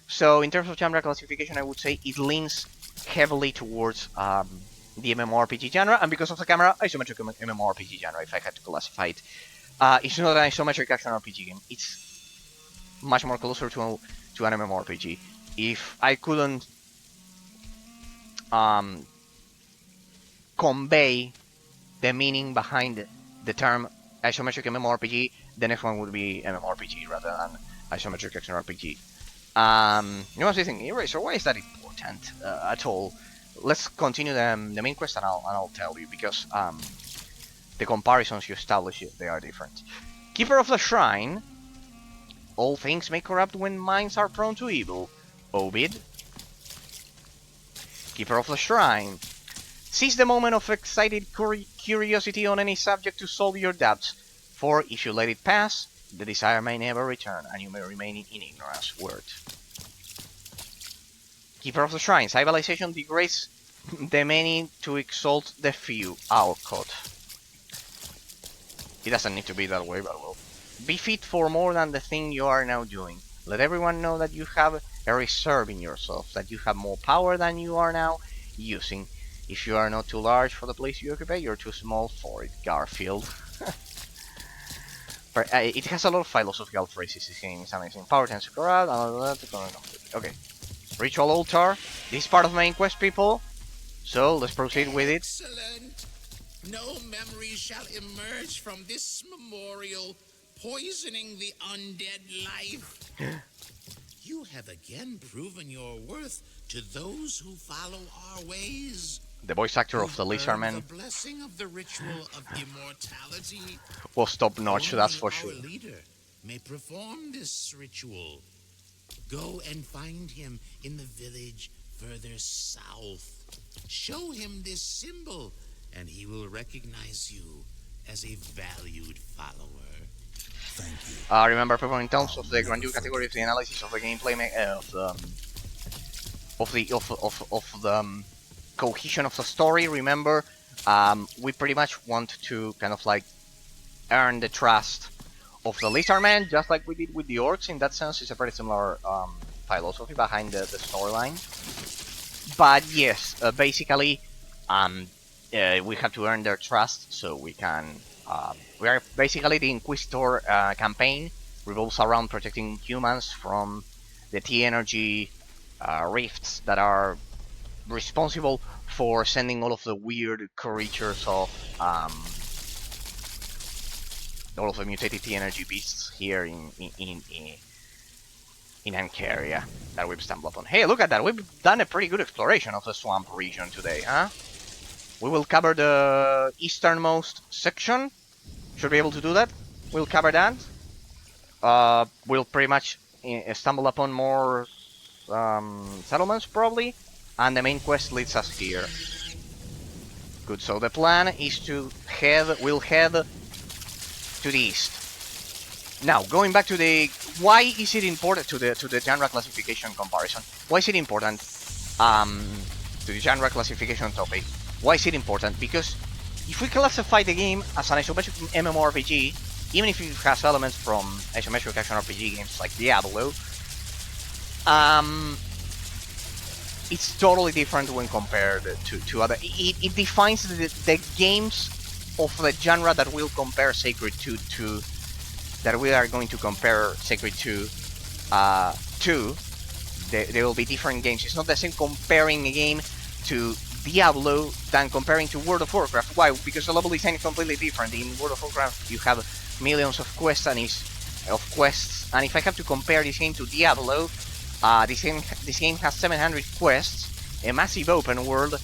So in terms of genre classification, I would say it leans heavily towards the MMORPG genre, and because of the camera, isometric MMORPG genre, if I had to classify it. It's not an isometric action RPG game. It's much more closer to an MMORPG. If I couldn't convey the meaning behind the term isometric MMORPG, the next one would be MMORPG rather than isometric action RPG. You must be thinking, Eraser, why is that important at all? Let's continue the main quest, and I'll tell you, because the comparisons you establish, they are different. Keeper of the Shrine. All things may corrupt when minds are prone to evil. Obid. Keeper of the Shrine. Seize the moment of excited curiosity on any subject to solve your doubts, for if you let it pass, the desire may never return, and you may remain in ignorance. Word. Keeper of the Shrine. Civilization degrades the many to exalt the few. Alcott. It doesn't need to be that way, but well. Be fit for more than the thing you are now doing. Let everyone know that you have a reserve in yourself, that you have more power than you are now using. If you are not too large for the place you occupy, you're too small for it, Garfield. But, it has a lot of philosophical phrases, this game is amazing. Power tends to corrupt, okay. Ritual altar. This is part of main quest, people. So, let's proceed with it. Excellent. No memory shall emerge from this memorial, poisoning the undead life. You have again proven your worth to those who follow our ways. The voice actor of the Lizardman The blessing of the ritual of immortality was top notch, that's for our sure. leader may perform this ritual. Go and find him in the village further south. Show him this symbol, and he will recognize you as a valued follower. Thank you. Remember, people, in terms of the grandeur category of the analysis of the gameplay, of the cohesion of the story, remember, we pretty much want to kind of like earn the trust of the Lizardman, just like we did with the Orcs. In that sense, it's a very similar philosophy behind the storyline. But yes, basically, we have to earn their trust so we can. We are basically the Inquisitor campaign revolves around protecting humans from the T-energy rifts that are responsible for sending all of the weird creatures of all of the mutated energy beasts here in Ancaria that we've stumbled upon. Hey, look at that! We've done a pretty good exploration of the swamp region today, huh? We will cover the easternmost section. Should be able to do that. We'll cover that. We'll pretty much stumble upon more settlements, probably. And the main quest leads us here. Good, so the plan is to we'll head to the east. Now, going back to the... Why is it important to the genre classification comparison? Why is it important to the genre classification topic? Why is it important? Because if we classify the game as an isometric MMORPG, even if it has elements from isometric action RPG games like Diablo, it's totally different when compared to other... It defines the games of the genre that we'll compare Sacred to that we are going to compare Sacred to. There will be different games. It's not the same comparing a game to Diablo than comparing to World of Warcraft. Why? Because the level design is completely different. In World of Warcraft, you have millions of quests, and if I have to compare this game to Diablo, this game has 700 quests, a massive open world,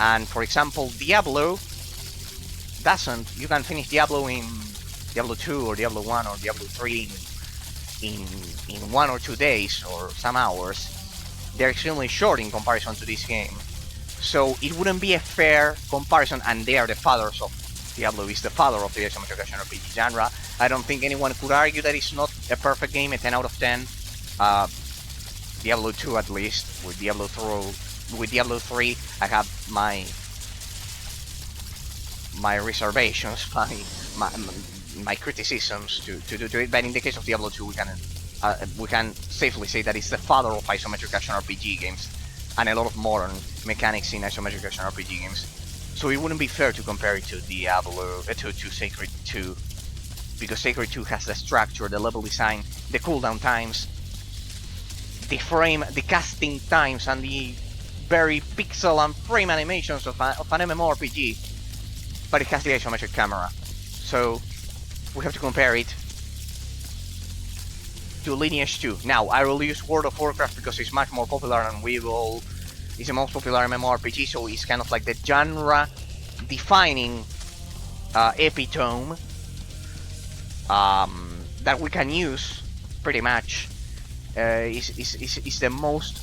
and for example, Diablo doesn't. You can finish Diablo in Diablo 2 or Diablo 1 or Diablo 3 in 1 or 2 days or some hours. They're extremely short in comparison to this game. So it wouldn't be a fair comparison, and they are the fathers of... Diablo is the father of the isometric action RPG genre. I don't think anyone could argue that it's not a perfect game, a 10 out of 10. Diablo 2 at least. With Diablo 3, I have my reservations, my criticisms to it. But in the case of Diablo 2, we can safely say that it's the father of isometric action RPG games, and a lot of modern mechanics in isometric action RPG games. So it wouldn't be fair to compare it to Diablo, to Sacred 2, because Sacred 2 has the structure, the level design, the cooldown times, the casting times, and the very pixel and frame animations of an MMORPG, but it has the isometric camera. So we have to compare it to Lineage 2. Now, I will use World of Warcraft because it's much more popular, and it's the most popular MMORPG, so it's kind of like the genre-defining epitome that we can use, pretty much. Is the most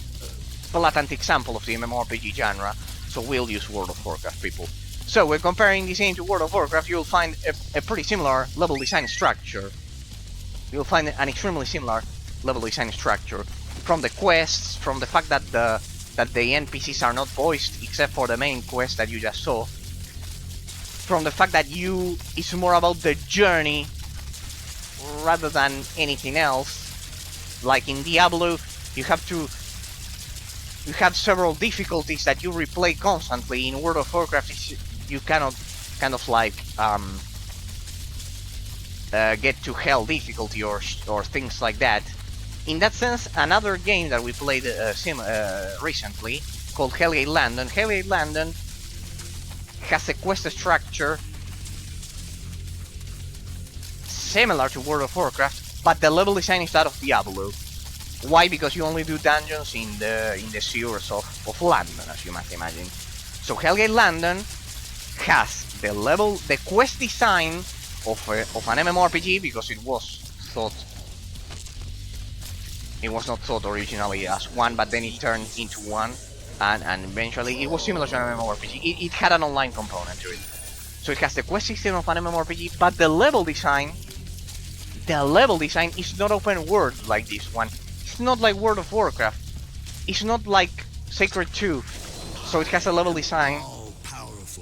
blatant example of the MMORPG genre, so we'll use World of Warcraft, people. So, when comparing this game to World of Warcraft, you'll find a pretty similar level design structure. You'll find an extremely similar level design structure. From the quests, from the fact that the NPCs are not voiced except for the main quest that you just saw. From the fact that it's more about the journey rather than anything else. Like in Diablo, you have several difficulties that you replay constantly. In World of Warcraft, you cannot kind of like get to hell difficulty or things like that. In that sense, another game that we played recently, called Hellgate London. Hellgate London has a quest structure similar to World of Warcraft, but the level design is that of Diablo. Why? Because you only do dungeons in the sewers of London, as you might imagine. So Hellgate London has the quest design of an MMORPG, because it was not thought originally as one, but then it turned into one, and eventually it was similar to an MMORPG. It had an online component to it. So it has the quest system of an MMORPG, but the level design is not open world like this one. It's not like World of Warcraft. It's not like Sacred 2. So it has a level design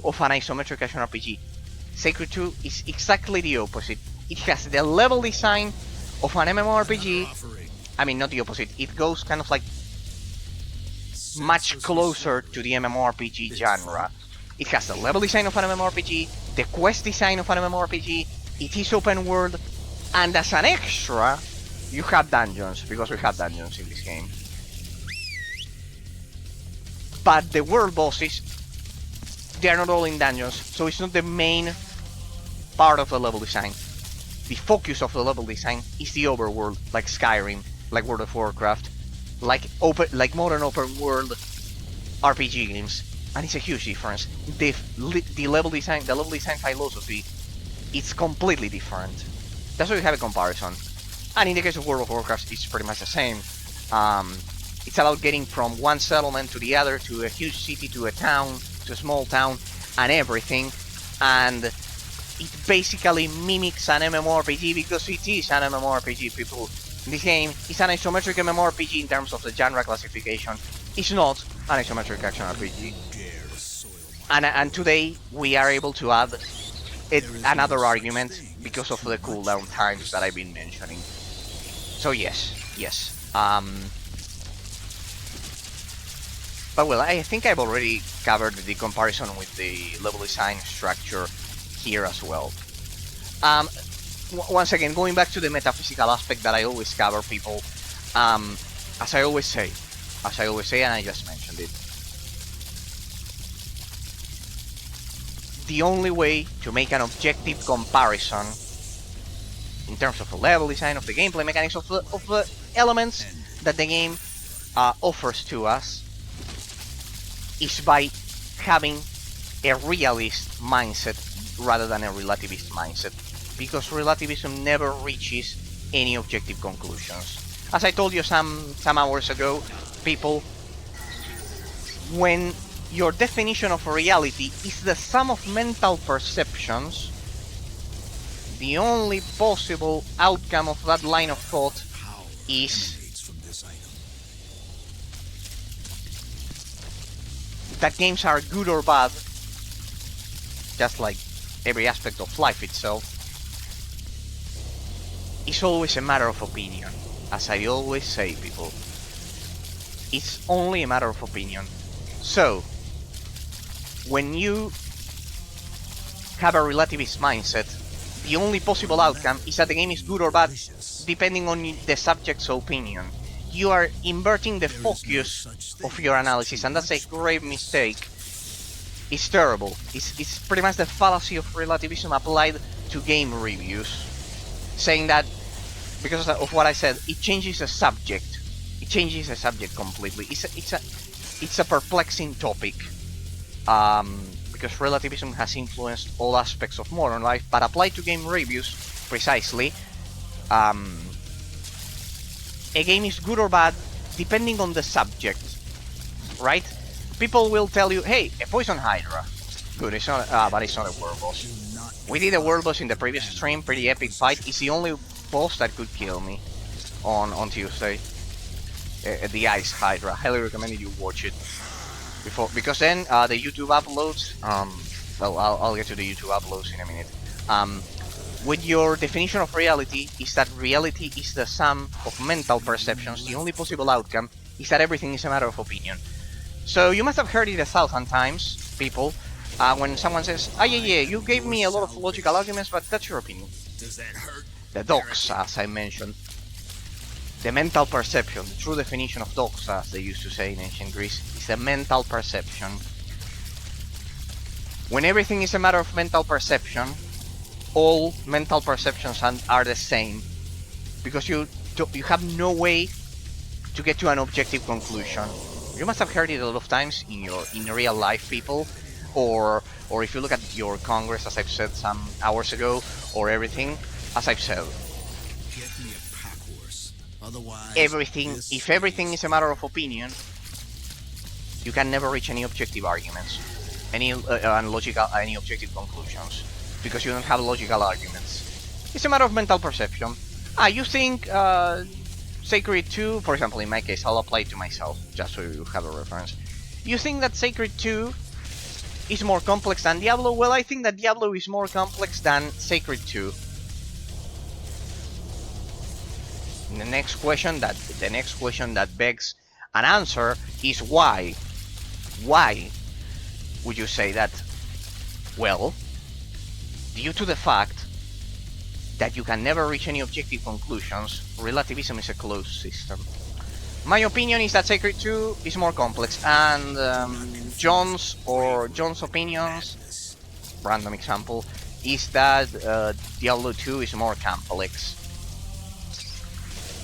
of an isometric action RPG. Sacred 2 is exactly the opposite. It has the level design of an MMORPG. I mean, not the opposite. It goes kind of like much closer to the MMORPG genre. It has the level design of an MMORPG, the quest design of an MMORPG, it is open world, and as an extra, you have dungeons, because we have dungeons in this game. But the world bosses, they are not all in dungeons, so it's not the main part of the level design. the focus of the level design is the overworld, like Skyrim, like World of Warcraft, like modern open world RPG games, and it's a huge difference. The level design philosophy, it's completely different. That's why we have a comparison. And in the case of World of Warcraft, it's pretty much the same. It's about getting from one settlement to the other, to a huge city, to a town, to a small town, and everything. And it basically mimics an MMORPG because it is an MMORPG, people. This game is an isometric MMORPG in terms of the genre classification. It's not an isometric action RPG. And today we are able to add another argument because of the cooldown times that I've been mentioning. So yes. But well, I think I've already covered the comparison with the level design structure here as well. Once again, going back to the metaphysical aspect that I always cover, people, as I always say, and I just mentioned it, the only way to make an objective comparison in terms of the level design, of the gameplay mechanics, of the elements that the game offers to us, is by having a realist mindset rather than a relativist mindset, because relativism never reaches any objective conclusions. As I told you some hours ago, people, when your definition of reality is the sum of mental perceptions, the only possible outcome of that line of thought is that games are good or bad, just like every aspect of life itself. It's always a matter of opinion. As I always say, people, it's only a matter of opinion. So, when you have a relativist mindset, the only possible outcome is that the game is good or bad, depending on the subject's opinion. You are inverting the focus of your analysis, and that's a grave mistake. It's terrible. It's pretty much the fallacy of relativism applied to game reviews, saying that because of what I said, it changes the subject. It changes the subject completely. It's a perplexing topic, because relativism has influenced all aspects of modern life, but applied to game reviews, precisely, a game is good or bad depending on the subject, right? People will tell you, hey, a poison hydra, good, it's not, but it's not a world boss. We did a world boss in the previous stream, pretty epic fight. It's the only boss that could kill me on Tuesday. The ice hydra. Highly recommend you watch it before, because then the YouTube uploads. Well, I'll get to the YouTube uploads in a minute. With your definition of reality is that reality is the sum of mental perceptions. The only possible outcome is that everything is a matter of opinion. So you must have heard it 1,000 times, people, when someone says, "Ah, yeah, you gave me a lot of logical arguments, but that's your opinion." Does that hurt? The doxa, as I mentioned. The mental perception, the true definition of doxa, as they used to say in ancient Greece, is a mental perception. When everything is a matter of mental perception, all mental perceptions are the same, because you have no way to get to an objective conclusion. You must have heard it a lot of times in real life, people, or if you look at your Congress, as I've said some hours ago, or everything, as I've said. Get me a pack horse. Otherwise, if everything is a matter of opinion, you can never reach any objective arguments, any objective conclusions, because you don't have logical arguments. It's a matter of mental perception. You think Sacred 2, for example, in my case, I'll apply it to myself, just so you have a reference. You think that Sacred 2 is more complex than Diablo? Well, I think that Diablo is more complex than Sacred 2. The next question that begs an answer is why? Why would you say that? Well, due to the fact that you can never reach any objective conclusions, relativism is a closed system. My opinion is that Sacred 2 is more complex, and John's opinions, random example, is that Diablo 2 is more complex,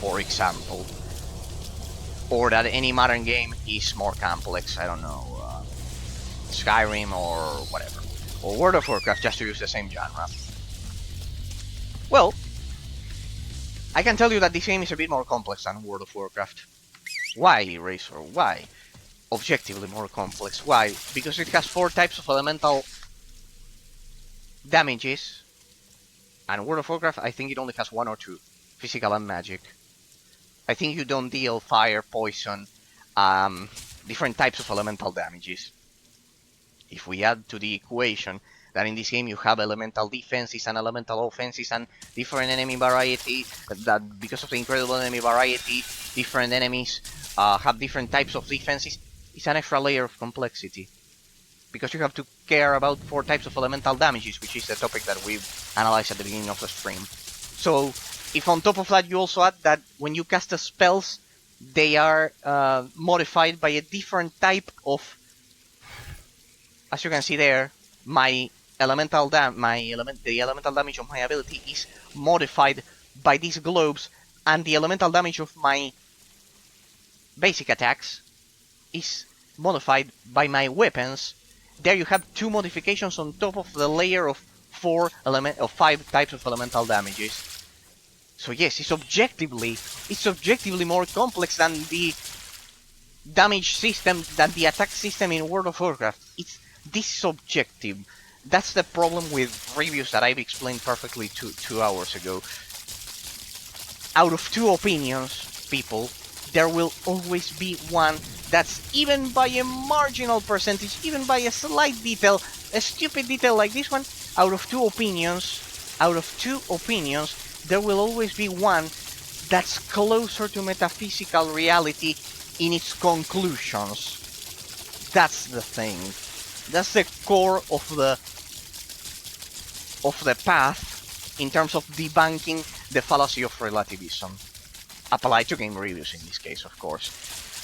for example, or that any modern game is more complex. I don't know, Skyrim or whatever, or World of Warcraft, just to use the same genre. Well, I can tell you that this game is a bit more complex than World of Warcraft. Why, Razor? Why? Objectively more complex. Why? Because it has 4 types of elemental damages, and World of Warcraft, I think it only has 1 or 2, physical and magic. I think you don't deal fire, poison, different types of elemental damages. If we add to the equation that in this game you have elemental defenses and elemental offenses and different enemy variety, that because of the incredible enemy variety, different enemies have different types of defenses, it's an extra layer of complexity. Because you have to care about 4 types of elemental damages, which is the topic that we analyzed at the beginning of the stream. So, if on top of that you also add that when you cast the spells, they are modified by a different type of, as you can see there, the elemental damage of my ability is modified by these globes, and the elemental damage of my basic attacks is modified by my weapons. There you have 2 modifications on top of the layer of 5 types of elemental damages. So yes, it's objectively more complex than the damage system, than the attack system in World of Warcraft. This is objective. That's the problem with reviews that I've explained perfectly 2 hours ago. Out of 2 opinions, people, there will always be one that's, even by a marginal percentage, even by a slight detail, a stupid detail like this one, out of 2 opinions, there will always be one that's closer to metaphysical reality in its conclusions. That's the thing. That's the core of the path in terms of debunking the fallacy of relativism. Applied to game reviews in this case, of course.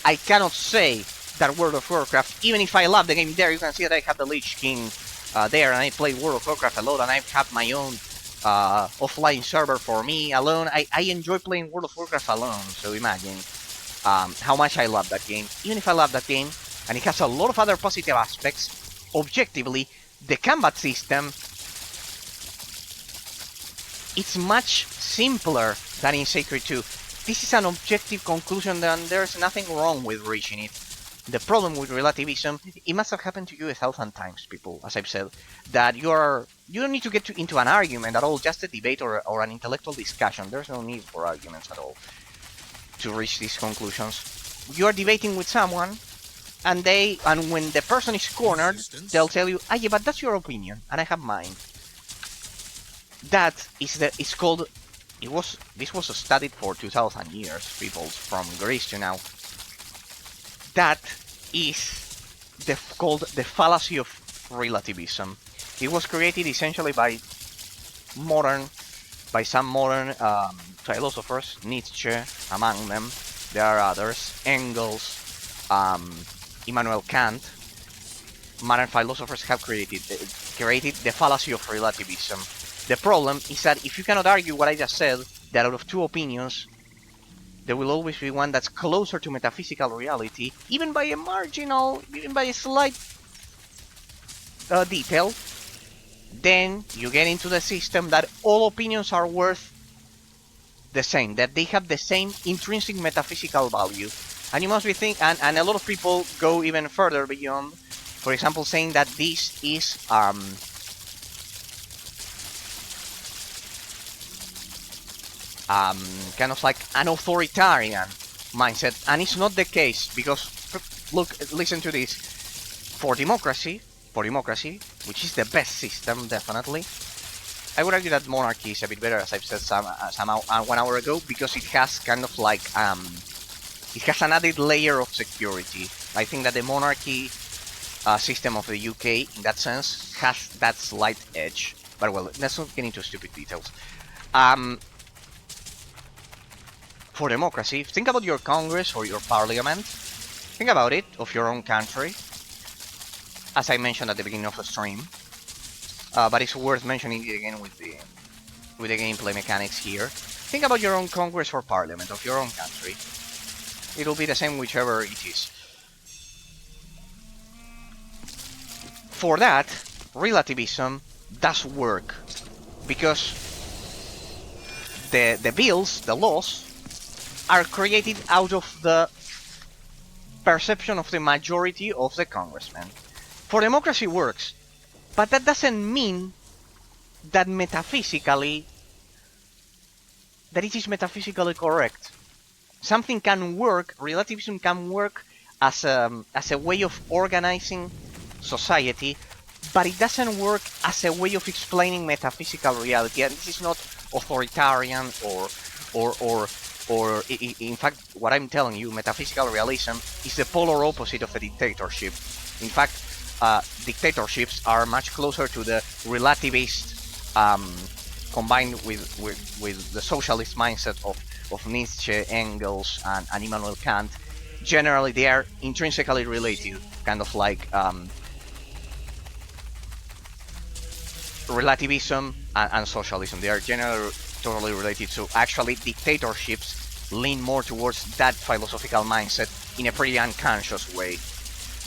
I cannot say that World of Warcraft, even if I love the game there, you can see that I have the Lich King there, and I play World of Warcraft alone, and I have my own offline server for me alone. I enjoy playing World of Warcraft alone, so imagine how much I love that game. Even if I love that game, and it has a lot of other positive aspects, objectively, the combat system, it's much simpler than in Sacred 2. This is an objective conclusion, and there's nothing wrong with reaching it. The problem with relativism, it must have happened to you 1,000 times, people, as I've said, that you don't need to get into an argument at all, just a debate or an intellectual discussion. There's no need for arguments at all to reach these conclusions. You are debating with someone, and when the person is cornered, they'll tell you, "Ah, yeah, but that's your opinion, and I have mine." That is it's called. This was studied for 2,000 years, people, from Greece to now. That is called the fallacy of relativism. It was created essentially by some modern philosophers, Nietzsche among them. There are others, Engels, Immanuel Kant. Modern philosophers have created the fallacy of relativism. The problem is that if you cannot argue what I just said, that out of 2 opinions, there will always be one that's closer to metaphysical reality, even by a slight detail, then you get into the system that all opinions are worth the same, that they have the same intrinsic metaphysical value. And you must be and a lot of people go even further beyond, for example, saying that this is kind of like an authoritarian mindset, and it's not the case, because listen to this. For democracy, which is the best system, definitely, I would argue that monarchy is a bit better, as I've said somehow 1 hour ago, because it has kind of like it has an added layer of security. I think that the monarchy system of the UK, in that sense, has that slight edge. But well, let's not get into stupid details. For democracy, think about your Congress or your Parliament. Think about it, of your own country. As I mentioned at the beginning of the stream, but it's worth mentioning it again with the gameplay mechanics here. Think about your own Congress or Parliament of your own country. It'll be the same whichever it is. For that, relativism does work, because the bills, the laws, are created out of the perception of the majority of the congressmen. For democracy works, but that doesn't mean that metaphysically that it is metaphysically correct. Something can work, relativism can work as a way of organizing society, but it doesn't work as a way of explaining metaphysical reality. And this is not authoritarian or in fact, what I'm telling you, metaphysical realism is the polar opposite of a dictatorship. In fact, dictatorships are much closer to the relativist, combined with the socialist mindset of Nietzsche, Engels, and Immanuel Kant. Generally, they are intrinsically related, kind of like relativism and socialism. They are generally totally related. So actually, dictatorships lean more towards that philosophical mindset in a pretty unconscious way,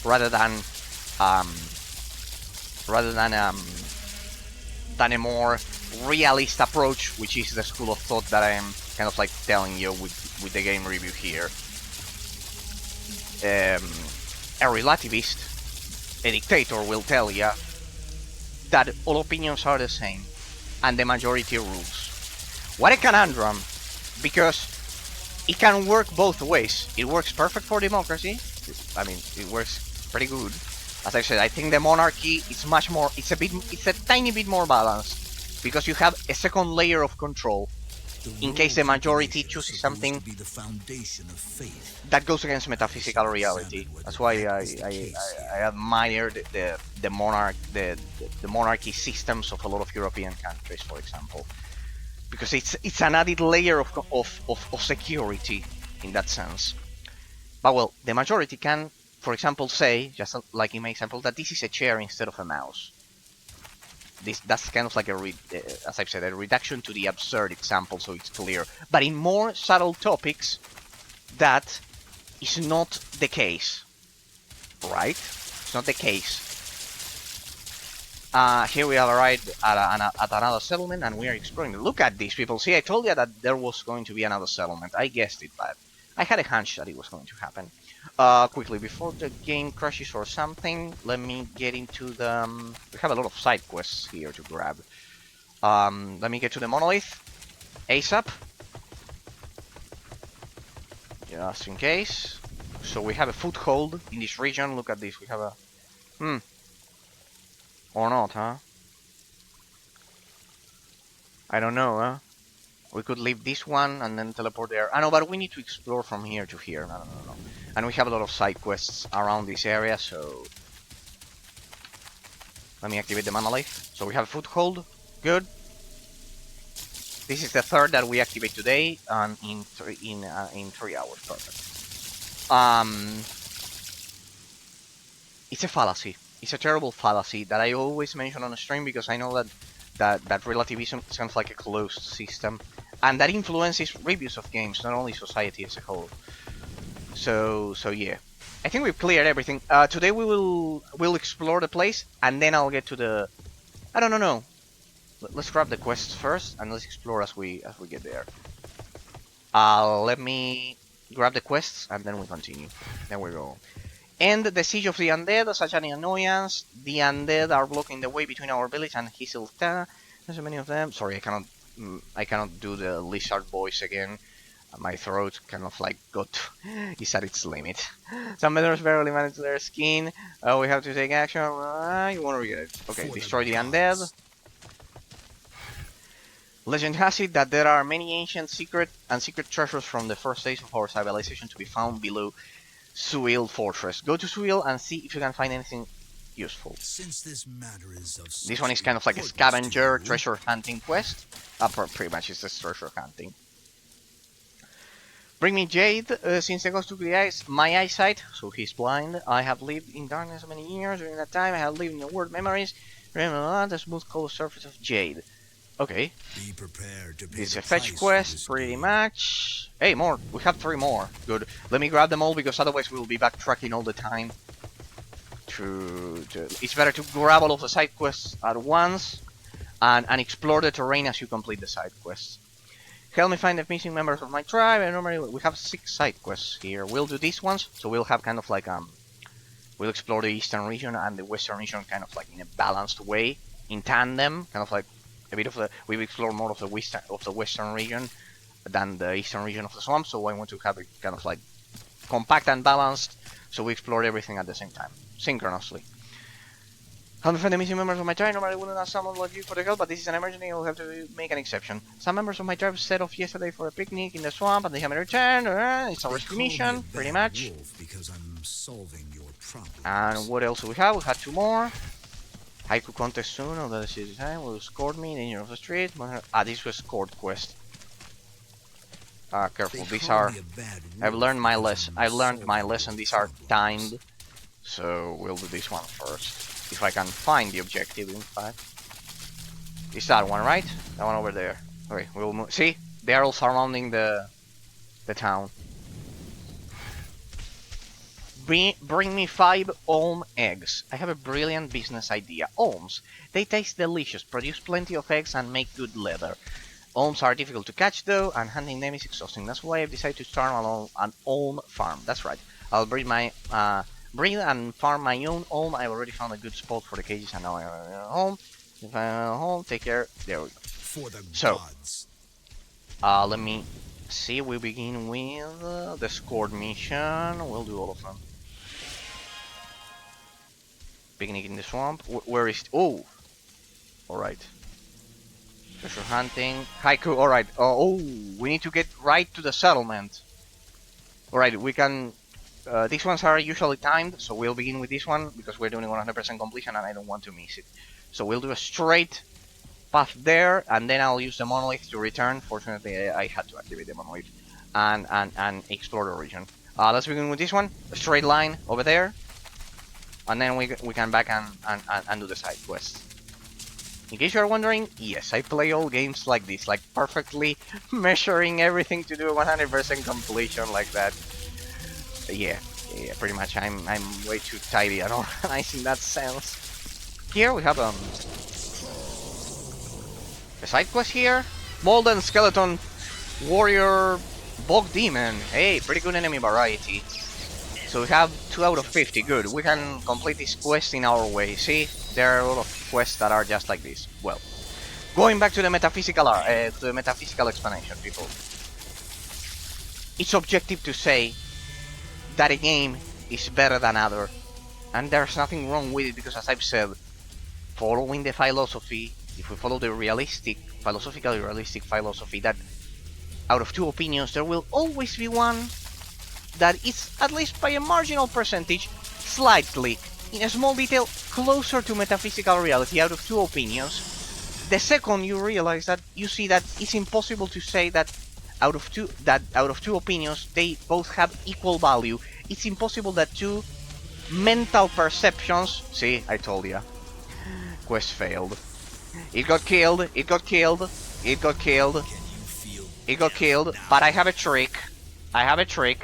rather than a more realist approach, which is the school of thought that I am kind of like telling you with the game review here. A relativist, a dictator, will tell you that all opinions are the same and the majority rules. What a conundrum, because it can work both ways. It works perfect for democracy. I mean, it works pretty good. As I said, I think the monarchy is much more, it's a tiny bit more balanced, because you have a second layer of control in case the majority chooses something that goes against metaphysical reality. That's why I admire the monarchy systems of a lot of European countries, for example, because it's an added layer of security in that sense. But well, the majority can, for example, say, just like in my example, that this is a chair instead of a mouse. That's kind of like as I've said, a reduction to the absurd example, so it's clear. But in more subtle topics, that is not the case, right? It's not the case. Here we have arrived at another settlement, and we are exploring. Look at these people. See, I told you that there was going to be another settlement. I guessed it, but I had a hunch that it was going to happen. Quickly, before the game crashes or something, let me get into the... we have a lot of side quests here to grab. Let me get to the monolith ASAP. Just in case. So we have a foothold in this region. Look at this. We have a... Or not, huh? I don't know, huh? We could leave this one and then teleport there. I know, but we need to explore from here to here. No. And we have a lot of side quests around this area, so... let me activate the monolith. So we have a foothold. Good. This is the third that we activate today, and in 3 hours. Perfect. It's a fallacy. It's a terrible fallacy that I always mention on the stream, because I know that relativism sounds like a closed system, and that influences reviews of games, not only society as a whole. So yeah, I think we've cleared everything. Today we'll explore the place, and then I'll get to the... I don't know. Let's grab the quests first, and let's explore as we get there. Let me grab the quests, and then we continue. There we go. End the siege of the undead, such an annoyance. The undead are blocking the way between our village and Hissil. There's so many of them. Sorry, I cannot do the lizard voice again. My throat kind of like is at its limit. Some members barely manage their skin. We have to take action. You won't regret it. Okay, destroy the undead. Legend has it that there are many ancient secret treasures from the first days of our civilization to be found below Suil Fortress. Go to Suil and see if you can find anything useful. Since this matter is of this one is kind of like a scavenger treasure hunting quest. Pretty much it's just treasure hunting. Bring me Jade. Since the ghost took my eyesight, so he's blind. I have lived in darkness many years. During that time, I have lived in the world memories. The smooth color surface of jade. Okay. Be prepared to pay This is the a fetch price for quest, this pretty game. much. Hey, more. We have 3 more. Good. Let me grab them all because otherwise we'll be backtracking all the time. It's better to grab all of the side quests at once and explore the terrain as you complete the side quests. Help me find the missing members of my tribe. And normally we have 6 side quests here. We'll do these ones, so we'll have kind of like we'll explore the eastern region and the western region kind of like in a balanced way, in tandem, kind of like a bit of the. We've explored more of the western region than the eastern region of the swamp, so I want to have it kind of like compact and balanced, so we explored everything at the same time, synchronously. Help me find the missing members of my tribe. Normally I wouldn't ask someone like you for the help, but this is an emergency. I'll have to make an exception. Some members of my tribe set off yesterday for a picnic in the swamp, and they haven't returned. It's a rescue mission, pretty much. Because I'm solving your problems. And what else do we have? We had 2 more. Haiku contest soon. Although the city design will escort me. Danger of the street. This was escort quest. Careful. These are. I've learned my lesson. These are timed. So we'll do this one first. If I can find the objective, in fact. It's that one, right? That one over there. Okay, we'll move. See? They are all surrounding the town. Bring me 5 Olm eggs. I have a brilliant business idea. Olms. They taste delicious, produce plenty of eggs, and make good leather. Olms are difficult to catch though, and hunting them is exhausting. That's why I've decided to start an Olm farm. That's right. I'll breed and farm my own Olm. I already found a good spot for the cages, and now I have a home. If I have a home, take care. There we go. For the So, gods. let me see. We begin with the escort mission. We'll do all of them. Picnic in the swamp. Where is it? Oh! Alright. Treasure hunting. Haiku, alright. Oh, we need to get right to the settlement. Alright, we can... these ones are usually timed, so we'll begin with this one because we're doing 100% completion and I don't want to miss it. So we'll do a straight path there, and then I'll use the monolith to return. Fortunately, I had to activate the monolith and explore the region. Let's begin with this one. A straight line over there. And then we can back and do the side quests. In case you're wondering, yes, I play all games like this, like perfectly measuring everything to do 100% completion like that. Yeah, pretty much. I'm way too tidy and organized in that sense. Here we have a side quest here. Molten Skeleton Warrior Bog Demon. Hey, pretty good enemy variety. So we have 2 out of 50, good. We can complete this quest in our way. See, there are a lot of quests that are just like this. Well, going back to the metaphysical explanation, people. It's objective to say that a game is better than other, and there's nothing wrong with it because, as I've said, following the philosophy, if we follow the philosophically realistic philosophy, that out of 2 opinions there will always be one that is, at least by a marginal percentage, slightly, in a small detail, closer to metaphysical reality out of 2 opinions. The second you realize that, you see that it's impossible to say that out of two opinions they both have equal value. It's impossible that 2 mental perceptions. See, I told ya. Quest failed. It got killed. It got killed. It got killed. It got killed. But I have a trick. I have a trick.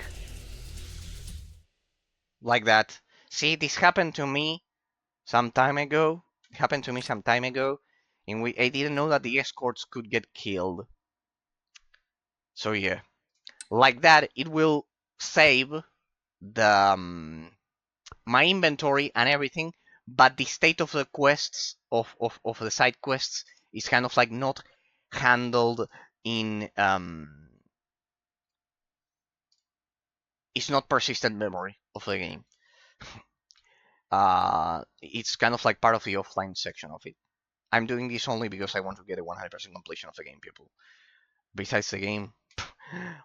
Like that. See, this happened to me some time ago. It happened to me some time ago. In which I didn't know that the escorts could get killed. So yeah. Like that, it will save the my inventory and everything, but the state of the quests of the side quests is kind of like not handled in it's not persistent memory of the game. It's kind of like part of the offline section of it. I'm doing this only because I want to get a 100% completion of the game, people. Besides, the game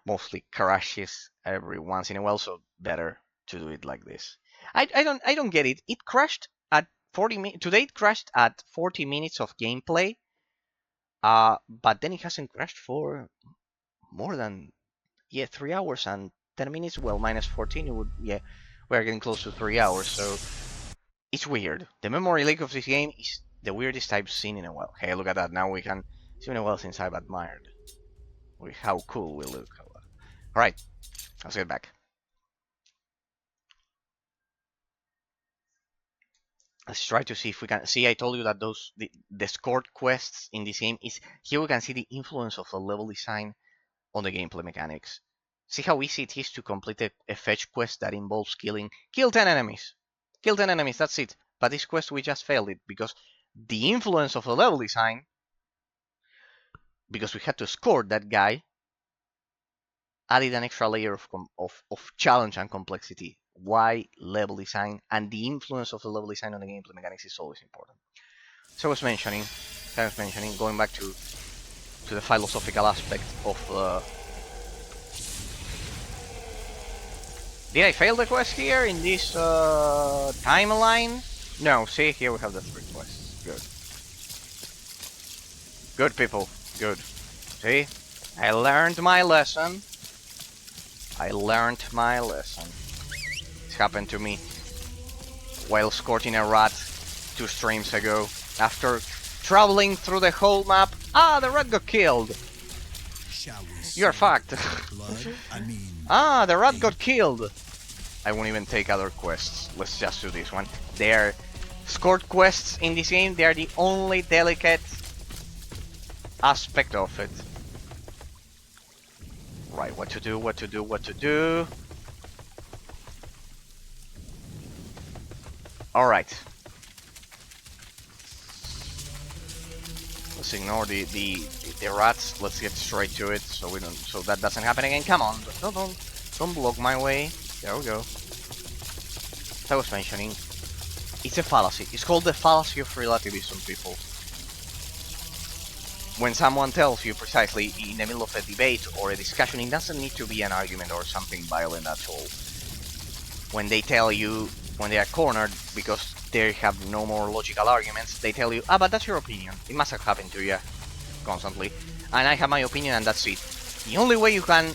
mostly crashes every once in a while, so better to do it like this. I don't get it. It crashed at 40 minutes. Today it crashed at 40 minutes of gameplay. But then it hasn't crashed for more than 3 hours and 10 minutes. Well, minus 14, it would we're getting close to 3 hours. So it's weird. The memory leak of this game is The weirdest type seen in a while. Hey, look at that. Now we can see in a while since I've admired. How cool we look. Alright, let's get back. Let's try to see if we can see. I told you that the scored quests in this game is here. We can see the influence of the level design on the gameplay mechanics. See how easy it is to complete a fetch quest that involves kill 10 enemies. Kill 10 enemies, that's it. But this quest we just failed it because the influence of the level design, because we had to score that guy, added an extra layer of challenge and complexity. Why level design and the influence of the level design on the gameplay mechanics is always important. So I was mentioning, going back to the philosophical aspect of did I fail the quest here in this timeline? No, see, here we have the 3 quests. Good people, good. See, I learned my lesson. It happened to me while escorting a rat 2 streams ago. After traveling through the whole map, the rat got killed. You're fucked. The rat got killed. I won't even take other quests. Let's just do this one. They are scored quests in this game. They are the only delicate aspect of it. Right, what to do. Alright. Let's ignore the rats. Let's get straight to it so that doesn't happen again. Come on, don't block my way. There we go. As I was mentioning, it's a fallacy. It's called the fallacy of relativism, people. When someone tells you precisely in the middle of a debate or a discussion, it doesn't need to be an argument or something violent at all. When they tell you, when they are cornered because they have no more logical arguments, they tell you, but that's your opinion. It must have happened to you constantly. And I have my opinion and that's it. The only way you can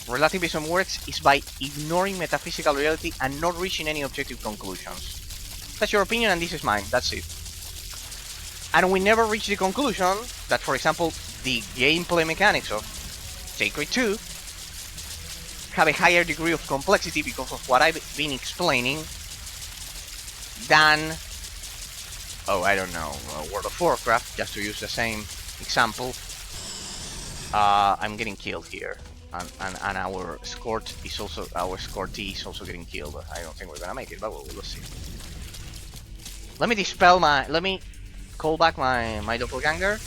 relativism works is by ignoring metaphysical reality and not reaching any objective conclusions. That's your opinion and this is mine, that's it. And we never reach the conclusion that, for example, the gameplay mechanics of Sacred 2 have a higher degree of complexity because of what I've been explaining than, I don't know, World of Warcraft, just to use the same example. I'm getting killed here. And our escort is also, our escortee is also getting killed. I don't think we're gonna make it, but we'll see. Let me call back my doppelganger.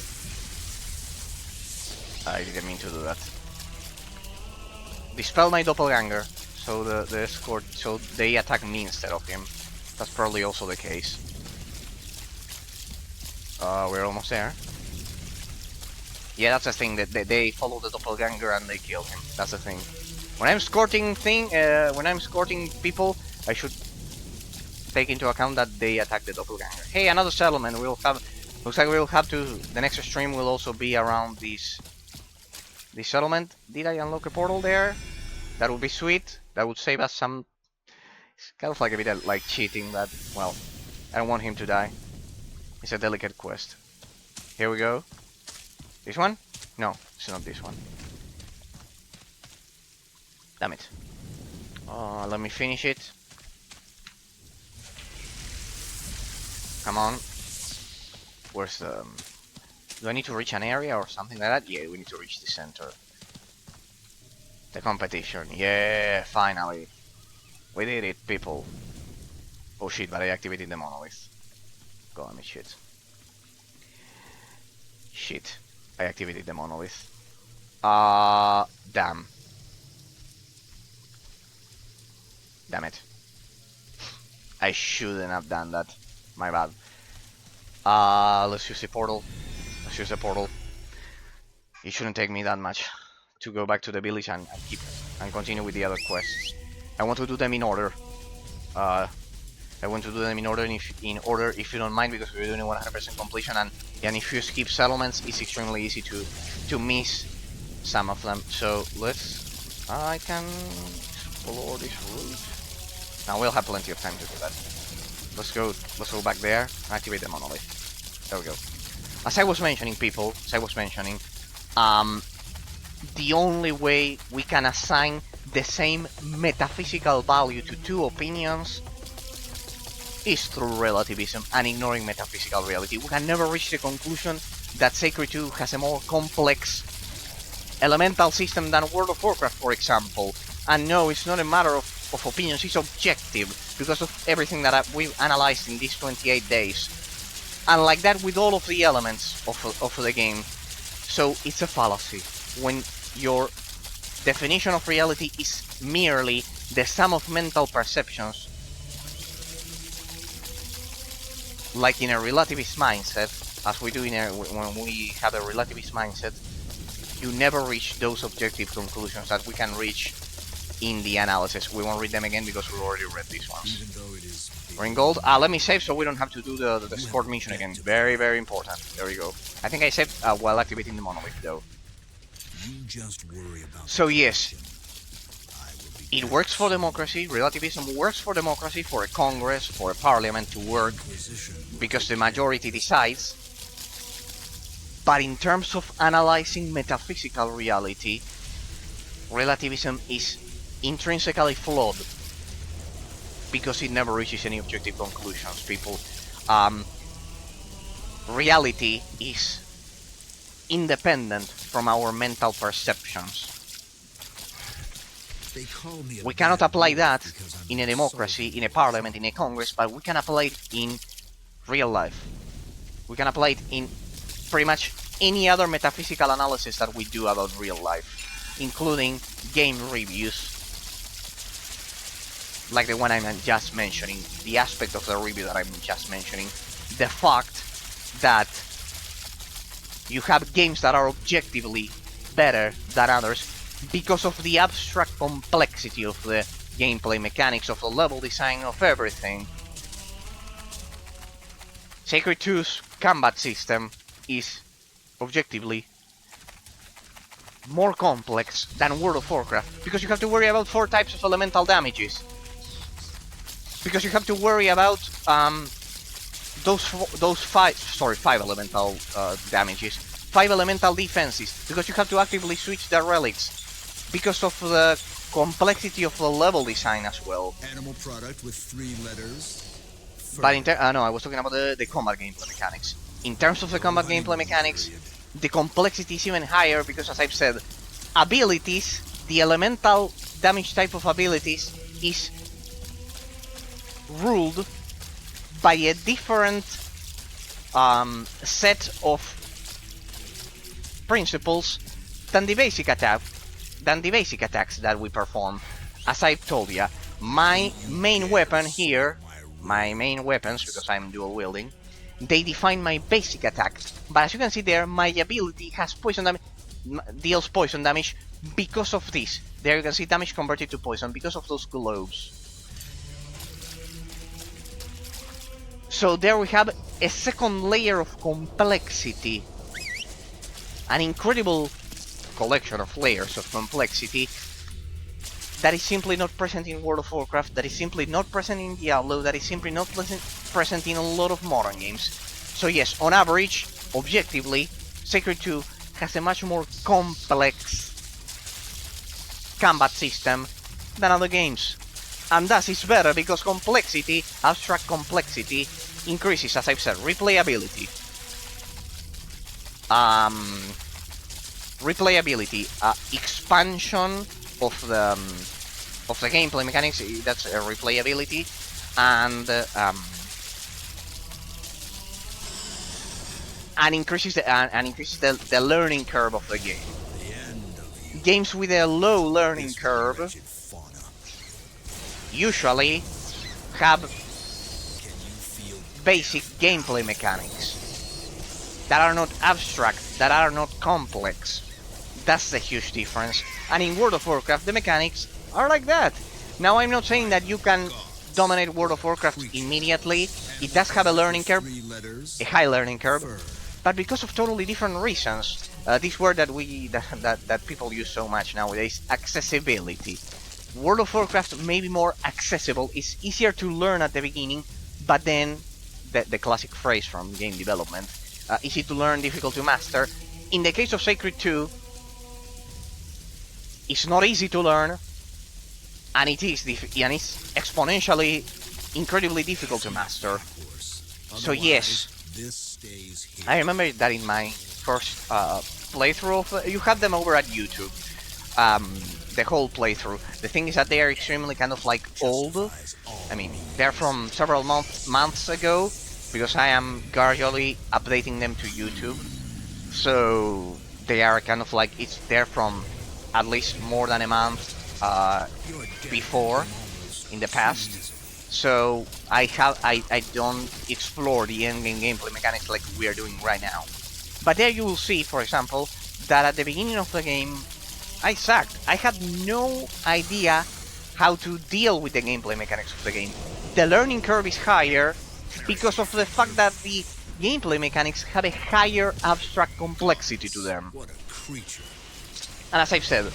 I didn't mean to do that. Dispel my doppelganger, so the escort, so they attack me instead of him. That's probably also the case. We're almost there. Yeah, that's the thing, that they follow the doppelganger and they kill him. That's the thing. When I'm escorting people, I should take into account that they attack the doppelganger. Hey, another settlement. Looks like we'll have to. The next stream will also be around this settlement. Did I unlock a portal there? That would be sweet. That would save us some. It's kind of like a bit like cheating, but well, I don't want him to die. It's a delicate quest. Here we go. This one? No, it's not this one. Damn it. Let me finish it. Come on. Where's the... Do I need to reach an area or something like that? Yeah, we need to reach the center. The competition. Yeah, finally. We did it, people. Oh shit, but I activated the monolith. God, I mean, shit. Shit. I activated the monolith. Damn. Damn it. I shouldn't have done that. My bad. Let's use the portal. Let's use the portal. It shouldn't take me that much to go back to the village and continue with the other quests. I want to do them in order. I want to do them in order, if you don't mind, because we're doing 100% completion, and if you skip settlements, it's extremely easy to miss some of them. So let's. I can explore this route. Now we'll have plenty of time to do that. Let's go back there and activate the monolith. There we go. As I was mentioning, people, the only way we can assign the same metaphysical value to two opinions is through relativism and ignoring metaphysical reality. We can never reach the conclusion that Sacred 2 has a more complex elemental system than World of Warcraft, for example. And no, it's not a matter of opinions, it's objective, because of everything that we've analyzed in these 28 days. And like that with all of the elements of the game. So it's a fallacy when your definition of reality is merely the sum of mental perceptions. Like in a relativist mindset, as we do when we have a relativist mindset, you never reach those objective conclusions that we can reach in the analysis. We won't read them again because we already read these ones. We're in gold. Let me save so we don't have to do the sport mission again. Very, very important. There we go. I think I saved while activating the monolith though. So yes, it works for democracy. Relativism works for democracy, for a congress, for a parliament to work, because the majority decides. But in terms of analyzing metaphysical reality, relativism is intrinsically flawed, because it never reaches any objective conclusions, people. Reality is independent from our mental perceptions. We cannot apply that in a democracy, in a parliament, in a congress, but we can apply it in real life. We can apply it in pretty much any other metaphysical analysis that we do about real life, including game reviews, like the one I'm just mentioning, the aspect of the review that I'm just mentioning, the fact that you have games that are objectively better than others because of the abstract complexity of the gameplay mechanics, of the level design, of everything. Sacred 2's combat system is objectively more complex than World of Warcraft, because you have to worry about 4 types of elemental damages. Because you have to worry about those 5 elemental damages, 5 elemental defenses, because you have to actively switch the relics, because of the complexity of the level design as well. Animal product with 3 letters. But in no, I was talking about the combat gameplay mechanics. In terms of the combat gameplay mechanics, the complexity is even higher, because as I've said, abilities, the elemental damage type of abilities is ruled by a different set of principles than the basic attacks that we perform. As I've told ya, my main weapon here, my main weapons, because I'm dual wielding, they define my basic attack. But as you can see there, my ability has poison damage, deals poison damage because of this. There you can see damage converted to poison because of those globes. So there we have a second layer of complexity. An incredible collection of layers of complexity that is simply not present in World of Warcraft, that is simply not present in Diablo, that is simply not present in a lot of modern games. So yes, on average, objectively, Sacred 2 has a much more complex combat system than other games. And thus it's better because complexity, abstract complexity, increases, as I've said, replayability. Expansion of the gameplay mechanics, that's replayability, and increases the learning curve of the game. Games with a low learning curve usually have basic gameplay mechanics that are not abstract, that are not complex. That's the huge difference. And in World of Warcraft, the mechanics are like that. Now, I'm not saying that you can dominate World of Warcraft immediately. It does have a learning curve, a high learning curve, but because of totally different reasons. This word that people use so much nowadays, accessibility. World of Warcraft may be more accessible, it's easier to learn at the beginning, but then, the classic phrase from game development, easy to learn, difficult to master. In the case of Sacred 2, it's not easy to learn, and it's exponentially incredibly difficult to master. So yes, I remember that in my first playthrough of, you have them over at YouTube, the whole playthrough. The thing is that they are extremely kind of like old. I mean, they're from several months ago, because I am gradually updating them to YouTube. So they are kind of like, they're from at least more than a month before, in the past. So I don't explore the endgame gameplay mechanics like we are doing right now. But there you will see, for example, that at the beginning of the game, I sucked. I had no idea how to deal with the gameplay mechanics of the game. The learning curve is higher because of the fact that the gameplay mechanics have a higher abstract complexity to them. What a creature. And as I've said,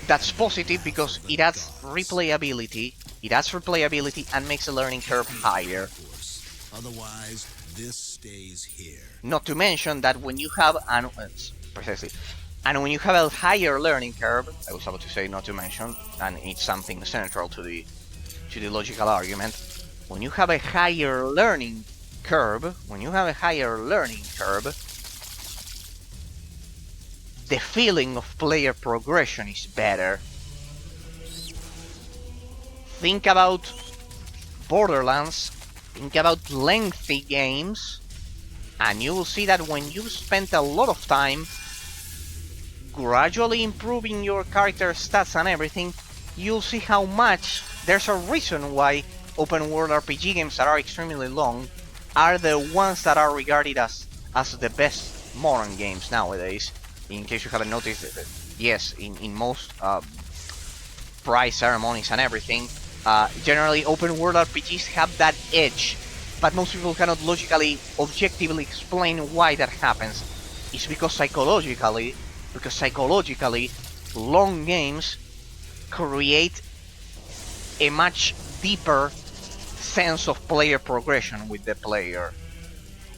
that's positive because it adds replayability. It adds replayability and makes the learning curve higher. Otherwise, this stays here. Not to mention that when you have precisely, and when you have a higher learning curve, I was about to say not to mention, and it's something central to the logical argument. When you have a higher learning curve, the feeling of player progression is better. Think about Borderlands, think about lengthy games, and you will see that when you spend a lot of time gradually improving your character stats and everything, you'll see how much there's a reason why open world RPG games that are extremely long are the ones that are regarded as the best modern games nowadays. In case you haven't noticed, yes, in most prize ceremonies and everything, generally open world RPGs have that edge, but most people cannot logically, objectively explain why that happens. It's because psychologically, long games create a much deeper sense of player progression with the player.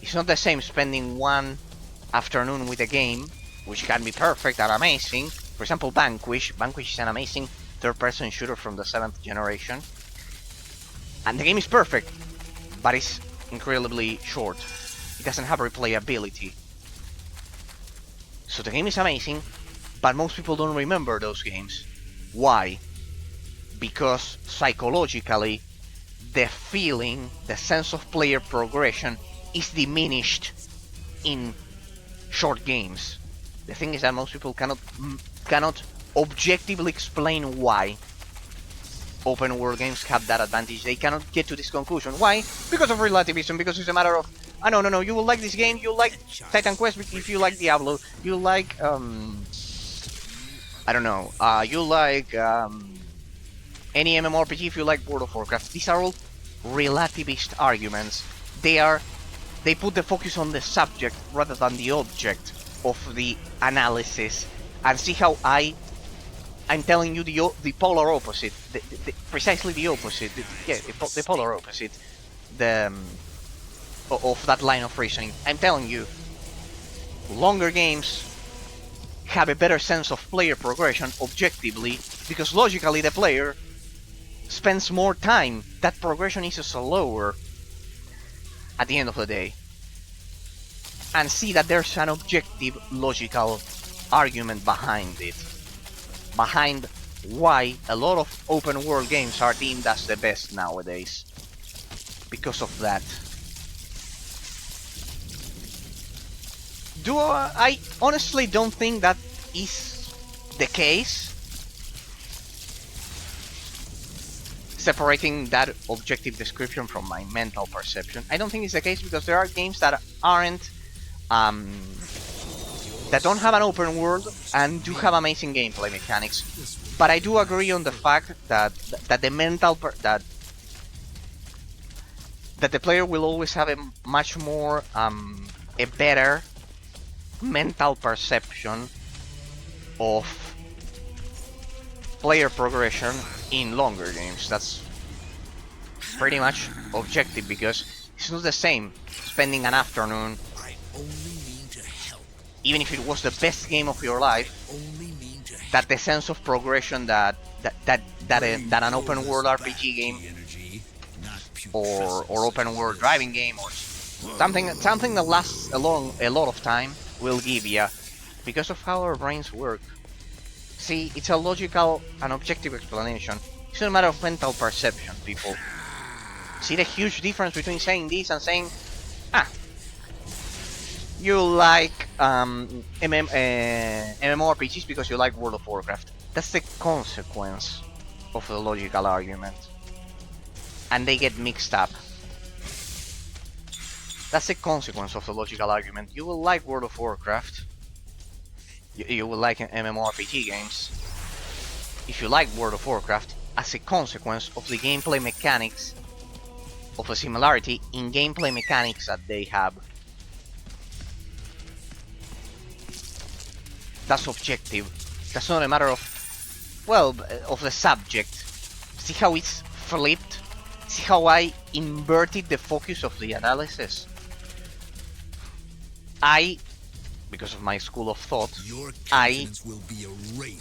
It's not the same spending one afternoon with a game, which can be perfect and amazing. For example, Vanquish. Vanquish is an amazing third-person shooter from the 7th generation. And the game is perfect, but it's incredibly short. It doesn't have replayability. So the game is amazing, but most people don't remember those games. Why? Because psychologically, the feeling, the sense of player progression is diminished in short games. The thing is that most people cannot objectively explain why open world games have that advantage. They cannot get to this conclusion. Why? Because of relativism, because it's a matter of, no, you will like this game, you like Titan Quest if you like Diablo, you like, you like, any MMORPG if you like World of Warcraft. These are all relativist arguments. They put the focus on the subject rather than the object of the analysis, and see how I'm telling you the polar opposite, precisely the opposite, the polar opposite, of that line of reasoning. I'm telling you, longer games have a better sense of player progression objectively, because logically the player spends more time. That progression is slower at the end of the day. And see that there's an objective logical argument behind it. Behind why a lot of open world games are deemed as the best nowadays. Because of that. I honestly don't think that is the case. Separating that objective description from my mental perception, I don't think it's the case, because there are games that aren't that don't have an open world and do have amazing gameplay mechanics. But I do agree on the fact that the mental that the player will always have a much more a better mental perception of player progression in longer games. That's pretty much objective, because it's not the same spending an afternoon only mean to help. even if it was the best game of your life, Only mean to help. that the sense of progression that an open world RPG game Energy, not or open world driving game or something that lasts a lot of time will give you, because of how our brains work. See, it's a logical and objective explanation. It's not a matter of mental perception, people. See the huge difference between saying this and saying, ah, you like MMORPGs because you like World of Warcraft. That's the consequence of the logical argument. And they get mixed up. That's the consequence of the logical argument. You will like World of Warcraft. You will like MMORPG games. If you like World of Warcraft, as a consequence of the gameplay mechanics, of a similarity in gameplay mechanics that they have. That's objective. That's not a matter of, well, of the subject. See how it's flipped? See how I inverted the focus of the analysis? Because of my school of thought, I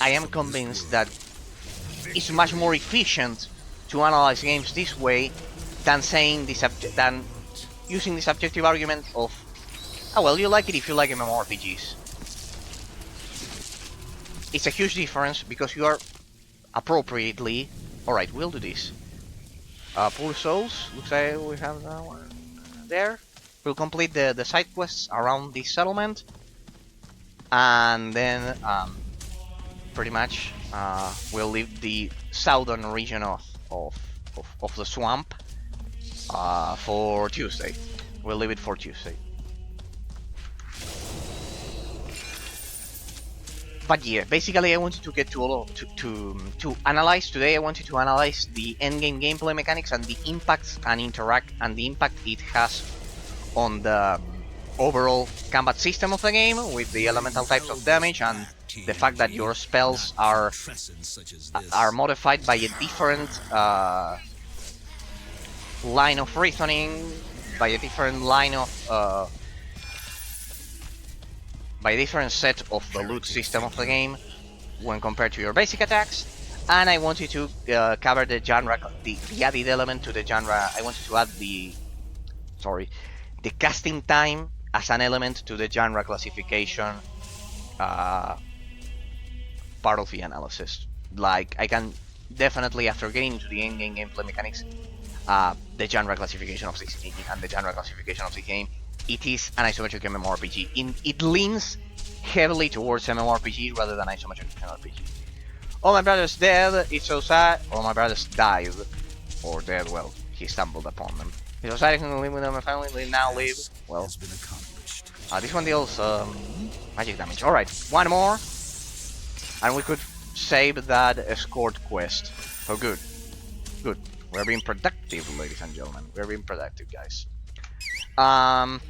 am convinced that it's much more efficient to analyze games this way than than using the subjective argument of, oh well, you like it if you like MMORPGs. It's a huge difference because you are appropriately, alright, we'll do this. Poor Souls, looks like we have that one there. We'll complete the side quests around this settlement, and then pretty much we'll leave the southern region of the swamp for Tuesday. We'll leave it for Tuesday. But yeah, basically I wanted to get to analyze today. I wanted to analyze the endgame gameplay mechanics and the impacts and the impact it has on the overall combat system of the game, with the elemental types of damage and the fact that your spells are modified by a different line of reasoning, by a different line of by a different set of the loot system of the game when compared to your basic attacks. And I wanted to cover the genre, the added element to the genre. I wanted to add the casting time as an element to the genre classification part of the analysis. Like, I can definitely, after getting into the endgame gameplay mechanics, the genre classification of this and the genre classification of the game, it is an isometric MMORPG. It leans heavily towards MMORPG rather than isometric MMORPG. All my brothers dead, it's so sad. All my brothers died. Or dead, well, he stumbled upon them. It's so sad I can live with my family, they now live. Well, this one deals magic damage. Alright, one more. And we could save that escort quest. Oh, good. Good. We're being productive, ladies and gentlemen. We're being productive, guys. Let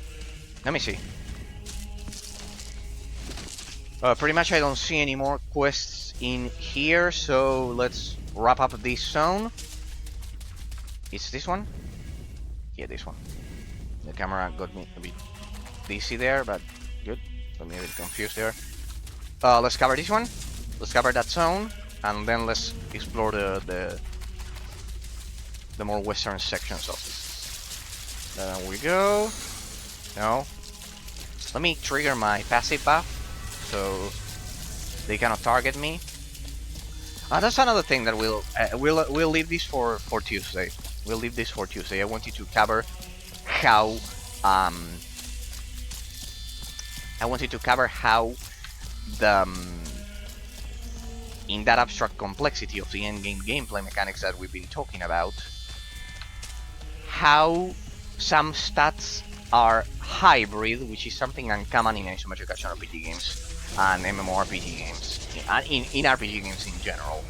me see. Pretty much I don't see any more quests in here, so let's wrap up this zone. Is this one? Yeah, this one. The camera got me a bit dizzy there, but good. Got me a bit confused there. Let's cover this one. Let's cover that zone, and then let's explore the more western sections of this. There we go. No. Let me trigger my passive buff so they cannot target me. That's another thing that we'll leave this for Tuesday. We'll leave this for Tuesday. I wanted to cover how the in that abstract complexity of the endgame gameplay mechanics that we've been talking about, how some stats are hybrid, which is something uncommon in isometric action RPG games and MMORPG games, in RPG games in general.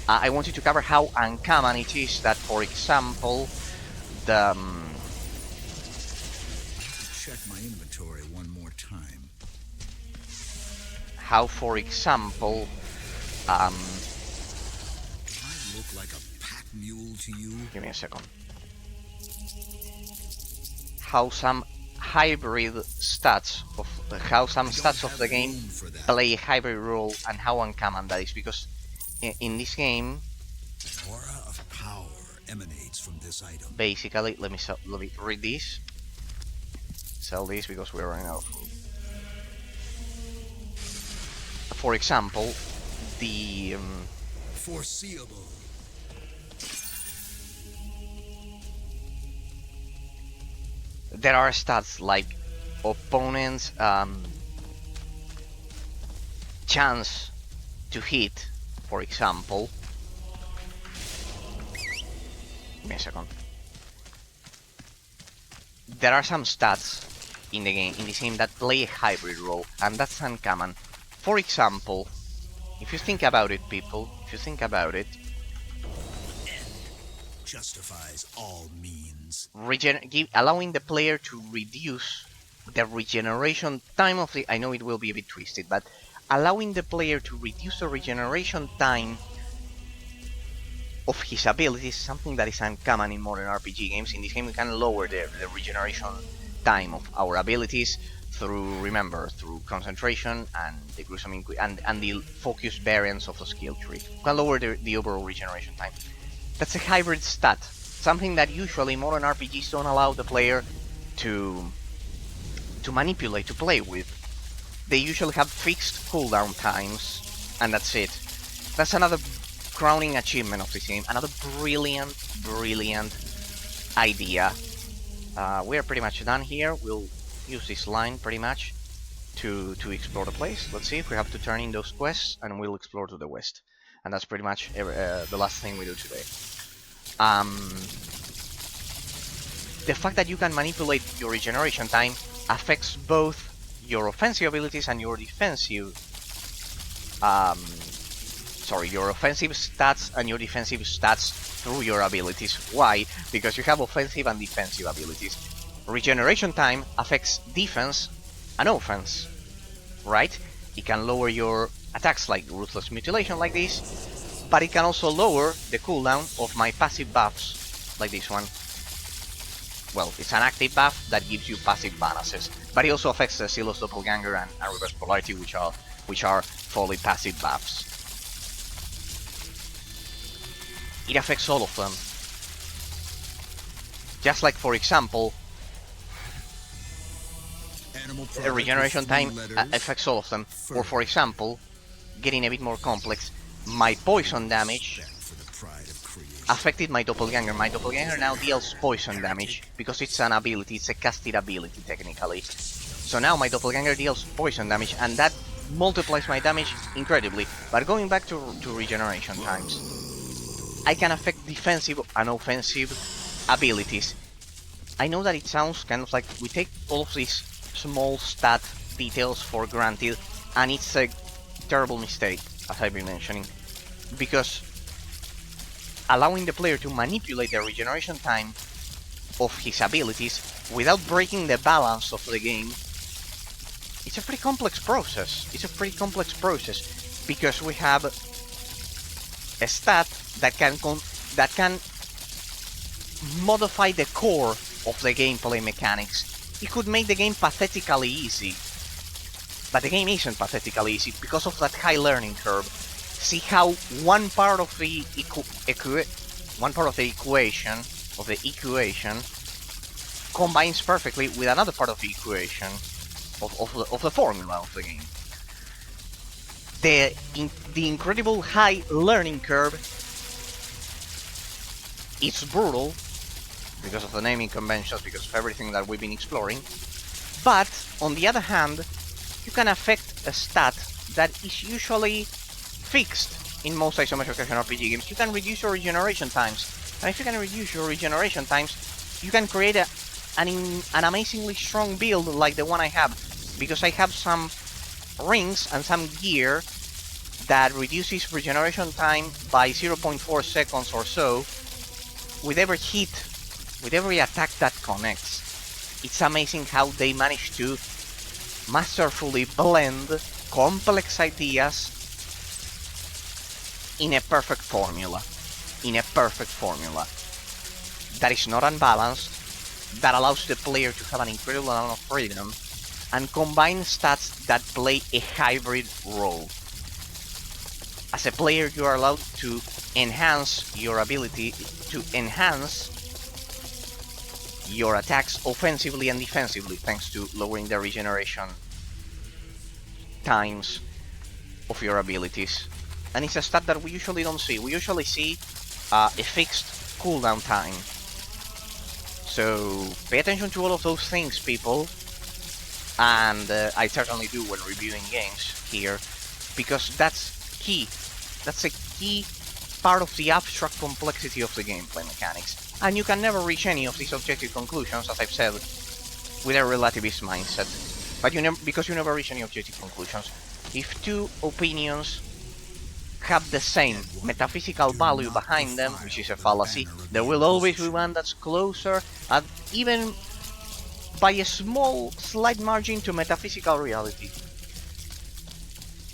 I wanted to cover how uncommon it is that, for example, the check my inventory one more time. How, for example, I look like a pack mule to you. Give me a second. How some hybrid stats of how some stats of the game play a hybrid role and how uncommon that is, because in this game, An aura of power emanates from this item. basically, let me read this. Sell this because we're running out of food. For example, the Foreseeable. there are stats like opponents' chance to hit, for example. Give me a second. There are some stats in this game that play a hybrid role, and that's uncommon. For example, if you think about it, people, if you think about it, Justifies all means. allowing the player to reduce the regeneration time of the... I know it will be a bit twisted, but allowing the player to reduce the regeneration time of his abilities, something that is uncommon in modern RPG games. In this game we can lower the regeneration time of our abilities through, remember, through concentration and the gruesome and the focus variance of the skill tree. We can lower the overall regeneration time. That's a hybrid stat, something that usually modern RPGs don't allow the player to manipulate, to play with. They usually have fixed cooldown times, and that's it. That's another crowning achievement of this game, another brilliant idea. We are pretty much done here. We'll use this line pretty much to explore the place. Let's see if we have to turn in those quests, and we'll explore to the west. And that's pretty much the last thing we do today. The fact that you can manipulate your regeneration time affects both your offensive abilities and your defensive your offensive stats and your defensive stats through your abilities. Why? Because you have offensive and defensive abilities. Regeneration time affects defense and offense, right? It can lower your attacks like Ruthless Mutilation like this, but it can also lower the cooldown of my passive buffs, like this one. Well, it's an active buff that gives you passive bonuses, but it also affects the Silos Doppelganger and Reverse Polarity, which are fully passive buffs. It affects all of them. Just like, for example, the regeneration time affects all of them. Or, for example, getting a bit more complex, my poison damage affected my Doppelganger. My Doppelganger now deals poison damage, because it's an ability, it's a casted ability technically. So now my Doppelganger deals poison damage, and that multiplies my damage incredibly. But going back to regeneration times, I can affect defensive and offensive abilities. I know that it sounds kind of like we take all of these small stat details for granted, and it's a terrible mistake, as I've been mentioning, because allowing the player to manipulate the regeneration time of his abilities without breaking the balance of the game, it's a pretty complex process. Because we have a stat that can modify the core of the gameplay mechanics. It could make the game pathetically easy, but the game isn't pathetically easy because of that high learning curve. See how one part of the equation combines perfectly with another part of the equation of the formula of the game. The incredible high learning curve, it's brutal because of the naming conventions, because of everything that we've been exploring. But on the other hand, you can affect a stat that is usually fixed in most isometric action RPG games. You can reduce your regeneration times, and if you can reduce your regeneration times, you can create an amazingly strong build like the one I have, because I have some rings and some gear that reduces regeneration time by 0.4 seconds or so with every hit, with every attack that connects. It's amazing how they manage to masterfully blend complex ideas in a perfect formula. That is not unbalanced, that allows the player to have an incredible amount of freedom, and combine stats that play a hybrid role. As a player, you are allowed to enhance your ability to enhance your attacks offensively and defensively, thanks to lowering the regeneration times of your abilities. And it's a stat that we usually don't see. We usually see a fixed cooldown time. So pay attention to all of those things, people. And I certainly do when reviewing games here, because that's key. That's a key part of the abstract complexity of the gameplay mechanics. And you can never reach any of these objective conclusions, as I've said, with a relativist mindset. But because you never reach any objective conclusions. If two opinions have the same metaphysical value behind them, which is a fallacy, there will always be one that's closer, and even by a small, slight margin, to metaphysical reality.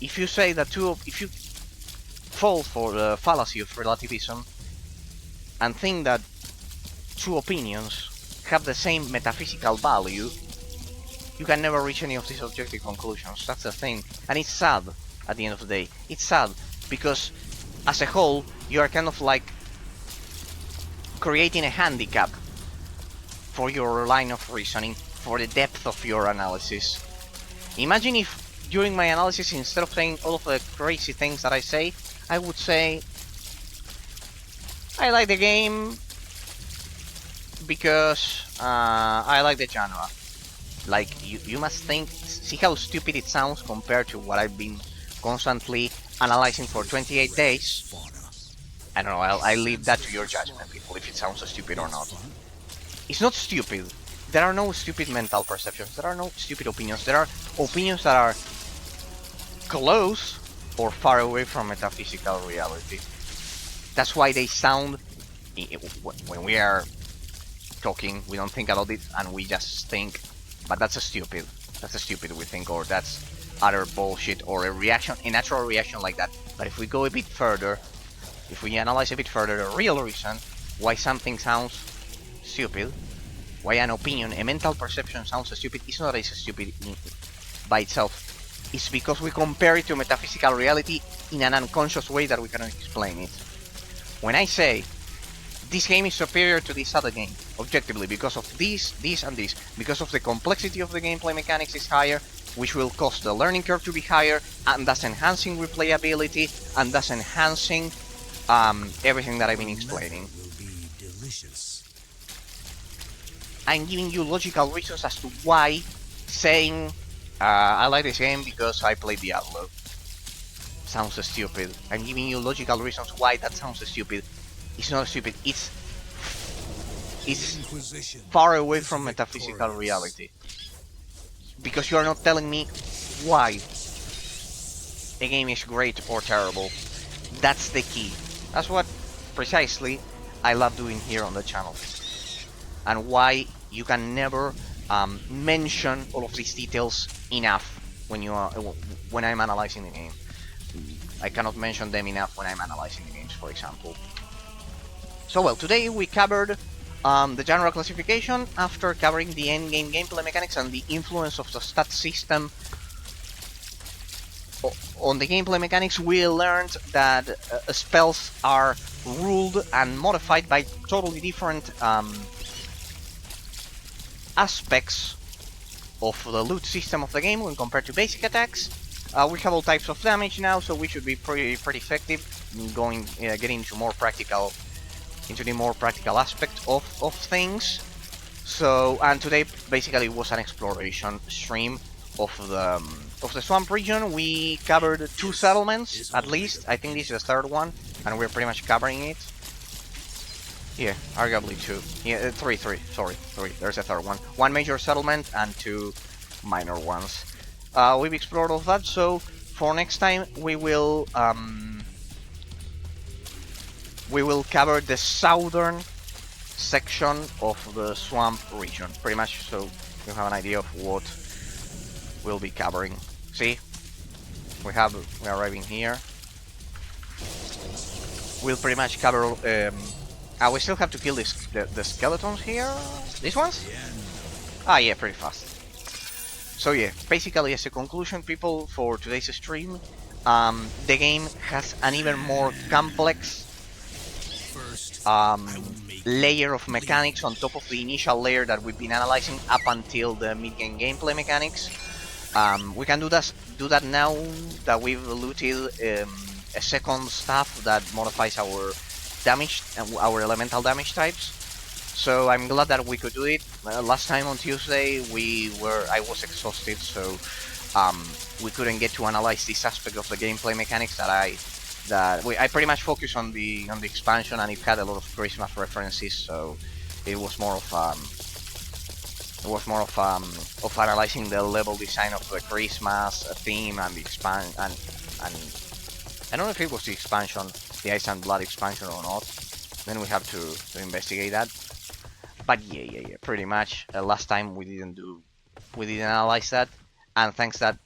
If you say that if you fall for the fallacy of relativism and think that two opinions have the same metaphysical value, you can never reach any of these objective conclusions. That's the thing. And it's sad at the end of the day. It's sad because as a whole, you are kind of like creating a handicap for your line of reasoning, for the depth of your analysis. Imagine if during my analysis, instead of saying all of the crazy things that I say, I would say, I like the game because I like the genre. Like, you must see how stupid it sounds compared to what I've been constantly analyzing for 28 days. I don't know, I leave that to your judgment, people, if it sounds so stupid or not. It's not stupid. There are no stupid mental perceptions. There are no stupid opinions. There are opinions that are close or far away from metaphysical reality. That's why they sound, when we are talking, we don't think about it and we just think, but that's a stupid we think, or that's utter bullshit, or a natural reaction like that. But if we go a bit further, if we analyze a bit further the real reason why something sounds stupid, why an opinion, a mental perception sounds stupid, it's not as stupid by itself. It's because we compare it to metaphysical reality in an unconscious way that we cannot explain it. When I say this game is superior to this other game, objectively, because of this, and this, because of the complexity of the gameplay mechanics is higher, which will cause the learning curve to be higher, and thus enhancing replayability, and thus enhancing everything that I've been explaining. I'm giving you logical reasons as to why saying I like this game because I played Diablo sounds stupid. I'm giving you logical reasons why that sounds stupid. It's not stupid, it's far away from metaphysical reality. Because you are not telling me why a game is great or terrible. That's the key. That's what precisely I love doing here on the channel. And why you can never mention all of these details enough when I'm analyzing the game. I cannot mention them enough when I'm analyzing the games, for example. So well, today we covered the general classification after covering the endgame gameplay mechanics and the influence of the stat system on the gameplay mechanics. We learned that spells are ruled and modified by totally different aspects of the loot system of the game when compared to basic attacks. We have all types of damage now, so we should be pretty effective in getting into the more practical aspect of things. So, and today basically was an exploration stream of the swamp region. We covered 2 settlements at least. I think this is the 3rd one, and we're pretty much covering it. Yeah, arguably 2. Yeah, 3. Sorry, 3. There's a 3rd one. 1 major settlement and 2 minor ones. We've explored all of that, so for next time we will cover the southern section of the swamp region, pretty much, so you have an idea of what we'll be covering. See, we're arriving here. We'll pretty much cover We still have to kill the skeletons here. These ones? Ah, yeah, pretty fast. So yeah, basically as a conclusion, people, for today's stream, the game has an even more complex layer of mechanics on top of the initial layer that we've been analyzing up until the mid-game gameplay mechanics. We can do that now that we've looted a second staff that modifies our damage and our elemental damage types. So I'm glad that we could do it. Last time on Tuesday I was exhausted, so we couldn't get to analyze this aspect of the gameplay mechanics I pretty much focused on the expansion, and it had a lot of Christmas references, so it was more of analyzing the level design of the Christmas theme and the expansion, and I don't know if it was the expansion, the Ice and Blood expansion or not. Then we have to investigate that. But yeah, pretty much. Last time we didn't analyze that, and thanks that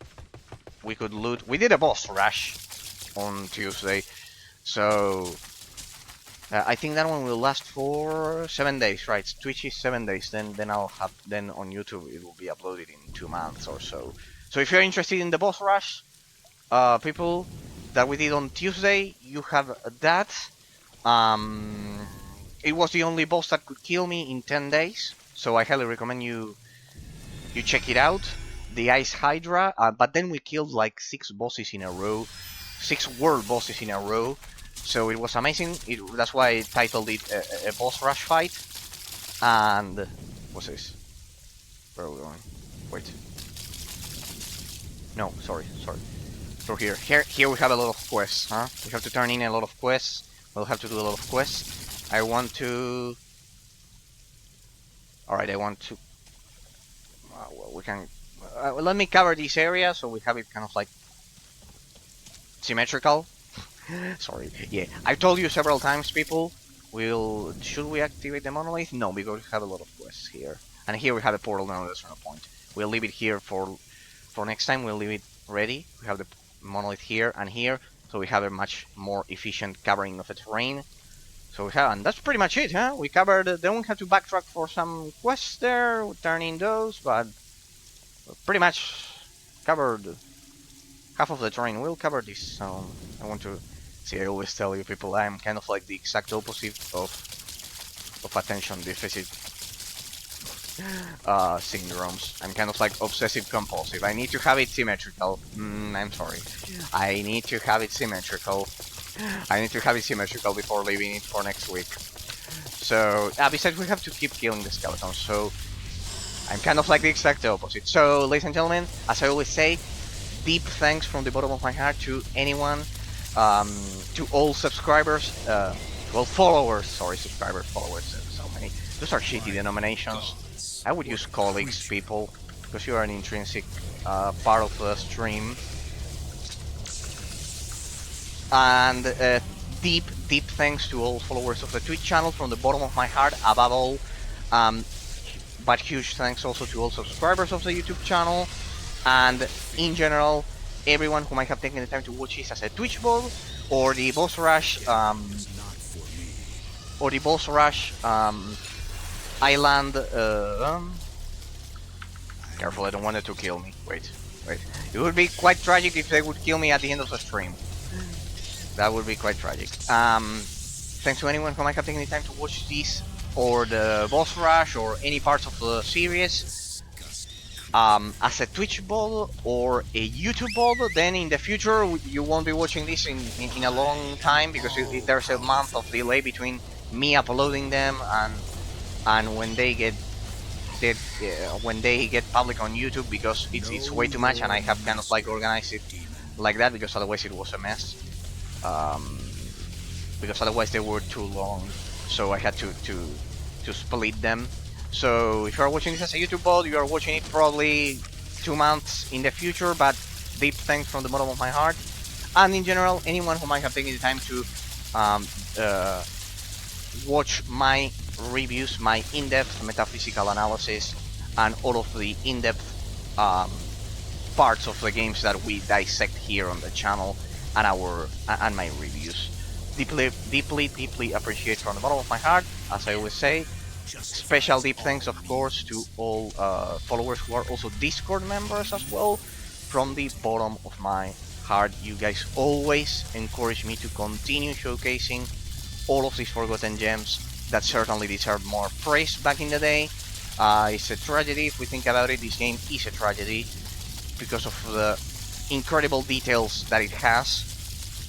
we could loot. We did a boss rush on Tuesday, so I think that one will last for 7 days, right? Twitch is 7 days. Then on YouTube it will be uploaded in 2 months or so. So if you're interested in the boss rush, people, that we did on Tuesday, you have that. It was the only boss that could kill me in 10 days, so I highly recommend you check it out. The Ice Hydra, but then we killed like 6 bosses in a row, 6 world bosses in a row, so it was amazing. That's why I titled it a boss rush fight. And what's this? Where are we going? Wait. No, sorry. So here we have a lot of quests, huh? We have to turn in a lot of quests. We'll have to do a lot of quests. I want to. Alright, I want to. Well, we can. Let me cover this area so we have it kind of like symmetrical. Sorry. Yeah, I've told you several times, people. Should we activate the monolith? No, because we have a lot of quests here, and here we have a portal. No, there's no point. We'll leave it here for next time. We'll leave it ready. We have the monolith here and here, so we have a much more efficient covering of the terrain. So we have, and that's pretty much it, huh? We covered. Then we have to backtrack for some quests there, turn in those, but pretty much covered half of the terrain. We'll cover this. So I want to see. I always tell you, people, I'm kind of like the exact opposite of attention deficit syndromes. I'm kind of like obsessive compulsive. I need to have it symmetrical. I'm sorry. I need to have it symmetrical. I need to have it symmetrical before leaving it for next week. So, besides, we have to keep killing the skeletons, so I'm kind of like the exact opposite. So, ladies and gentlemen, as I always say, deep thanks from the bottom of my heart to anyone, to all subscribers, well, followers, sorry, subscribers, followers, so many. Those are shitty denominations. I would use colleagues, people, because you are an intrinsic part of the stream. And deep thanks to all followers of the Twitch channel from the bottom of my heart, above all. But huge thanks also to all subscribers of the YouTube channel, and in general, everyone who might have taken the time to watch this as a Twitch ball, or the boss rush, island. Careful, I don't want it to kill me. Wait. It would be quite tragic if they would kill me at the end of the stream. That would be quite tragic. Thanks to anyone who might have taken the time to watch this, or the boss rush, or any parts of the series. As a Twitch ball or a YouTube ball, then in the future you won't be watching this in a long time, because there's a month of delay between me uploading them and when they get public on YouTube, because it's way too much, and I have kind of like organized it like that, because otherwise it was a mess. Because otherwise they were too long, so I had to split them. So if you are watching this as a YouTube bot, you are watching it probably 2 months in the future, but deep thanks from the bottom of my heart. And in general, anyone who might have taken the time to watch my reviews, my in-depth metaphysical analysis, and all of the in-depth parts of the games that we dissect here on the channel, and my reviews. deeply appreciate from the bottom of my heart, as I always say. Special deep thanks, of course, to all followers who are also Discord members as well. From the bottom of my heart, you guys always encourage me to continue showcasing all of these forgotten gems that certainly deserve more praise back in the day. It's a tragedy if we think about it. This game is a tragedy because of the incredible details that it has.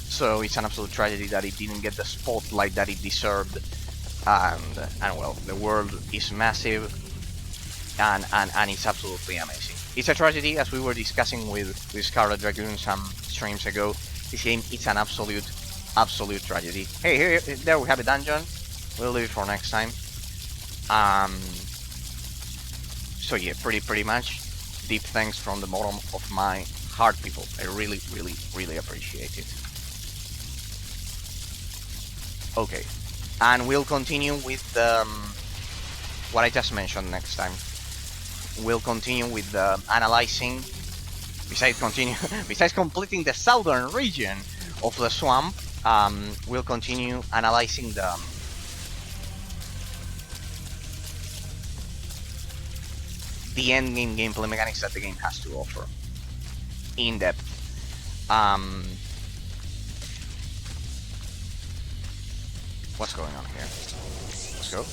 So it's an absolute tragedy that it didn't get the spotlight that it deserved. And well, the world is massive, and it's absolutely amazing. It's a tragedy, as we were discussing with Scarlet Dragoon some streams ago. This game, it's an absolute tragedy. Hey, here, there we have a dungeon. We'll leave it for next time. So yeah, pretty much. Deep thanks from the bottom of my heart, people. I really appreciate it. Okay, and we'll continue with what I just mentioned next time. We'll continue with analyzing. Besides completing the southern region of the swamp, we'll continue analyzing the endgame gameplay mechanics that the game has to offer in depth. What's going on here? Let's go.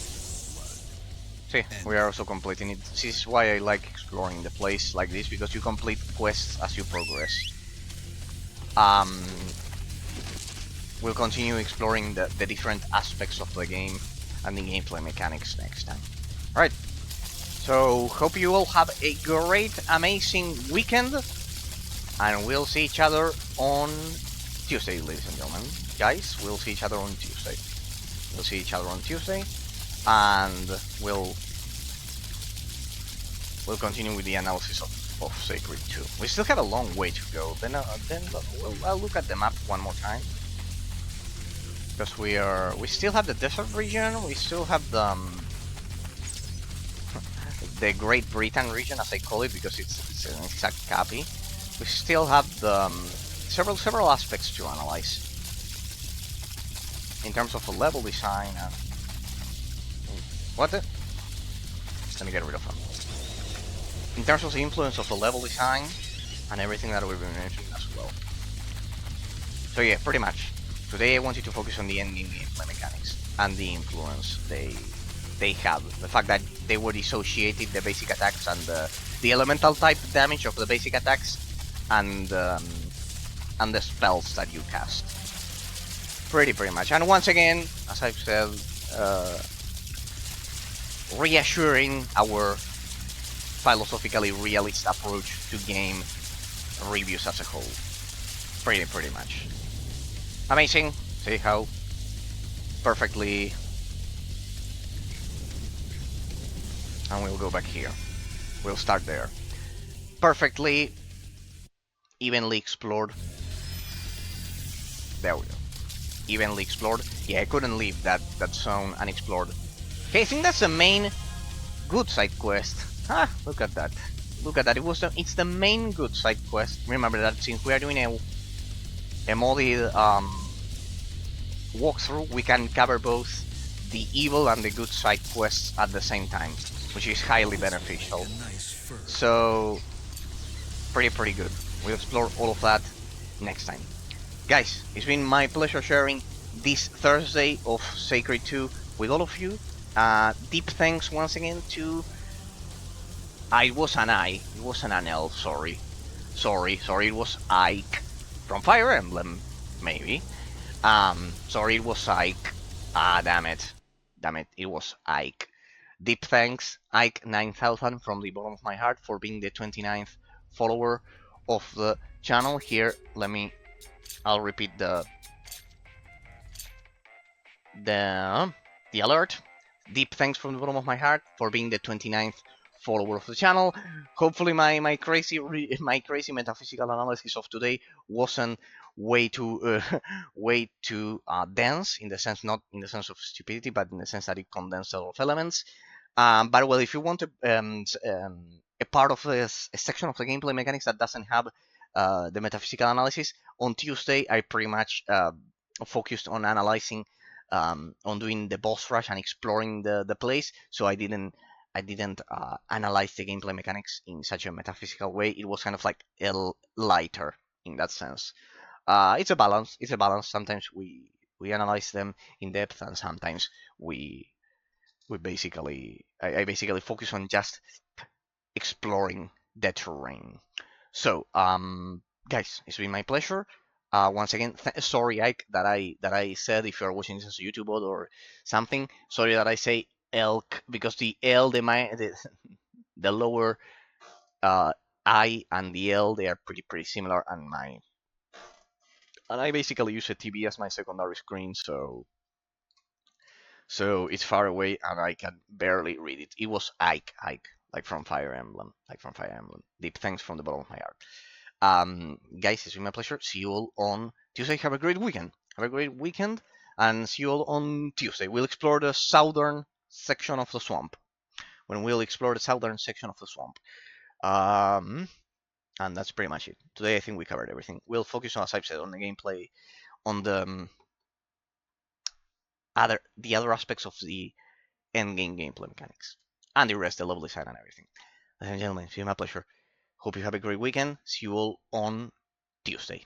See, we are also completing it. This is why I like exploring the place like this, because you complete quests as you progress. We'll continue exploring the different aspects of the game and the gameplay mechanics next time. Alright, so hope you all have a great, amazing weekend, and we'll see each other on Tuesday, ladies and gentlemen. Guys, we'll see each other on Tuesday. And we'll continue with the analysis of Sacred 2. We still have a long way to go. Then I'll look at the map one more time, because we still have the desert region. We still have the Great Britain region, as I call it, because it's an exact copy. We still have several aspects to analyze in terms of the level design and what the? Let me get rid of them. In terms of the influence of the level design and everything that we've been mentioning as well. So yeah, pretty much. Today I wanted to focus on the endgame gameplay mechanics and the influence they have. The fact that they were dissociated, the basic attacks and the elemental type damage of the basic attacks and the spells that you cast. Pretty much. And once again, as I've said, reassuring our philosophically realist approach to game reviews as a whole. Pretty much. Amazing. See how perfectly. And we'll go back here. We'll start there. Perfectly evenly explored. There we go. Evenly explored. Yeah, I couldn't leave that zone unexplored. Okay, I think that's the main good side quest. Ah, look at that. Look at that. It's the main good side quest. Remember that since we are doing a modded walkthrough, we can cover both the evil and the good side quests at the same time, which is highly beneficial. So pretty good. We'll explore all of that next time. Guys, it's been my pleasure sharing this Thursday of Sacred 2 with all of you. Deep thanks once again to... it wasn't an elf, sorry, it was Ike from Fire Emblem, maybe. Sorry, it was Ike. Damn it, it was Ike. Deep thanks, Ike 9000, from the bottom of my heart, for being the 29th follower of the channel. Here, I'll repeat the alert. Deep thanks from the bottom of my heart for being the 29th follower of the channel. Hopefully my crazy metaphysical analysis of today wasn't way too dense, in the sense, not in the sense of stupidity, but in the sense that it condensed a lot of elements. But well, if you want a part of a section of the gameplay mechanics that doesn't have the metaphysical analysis, on Tuesday I pretty much focused on analyzing, on doing the boss rush and exploring the place. So I didn't analyze the gameplay mechanics in such a metaphysical way. It was kind of like lighter in that sense. It's a balance. It's a balance. Sometimes we analyze them in depth, and sometimes we basically I basically focus on just exploring the terrain. So, guys, it's been my pleasure. Once again, sorry, Ike, that I said if you're watching this as a YouTube bot or something. Sorry that I say elk because the L, the lower uh, I and the L, they are pretty similar, and I basically use a TV as my secondary screen, so it's far away and I can barely read it. It was Ike, like from Fire Emblem, Deep thanks from the bottom of my heart. Guys, it's been my pleasure. See you all on Tuesday. Have a great weekend. And see you all on Tuesday. We'll explore the southern section of the swamp. And that's pretty much it. Today, I think we covered everything. We'll focus on, as I've said, on the gameplay, on the other aspects of the endgame gameplay mechanics, and the rest, the level design and everything. Ladies and gentlemen, it's been my pleasure. Hope you have a great weekend. See you all on Tuesday.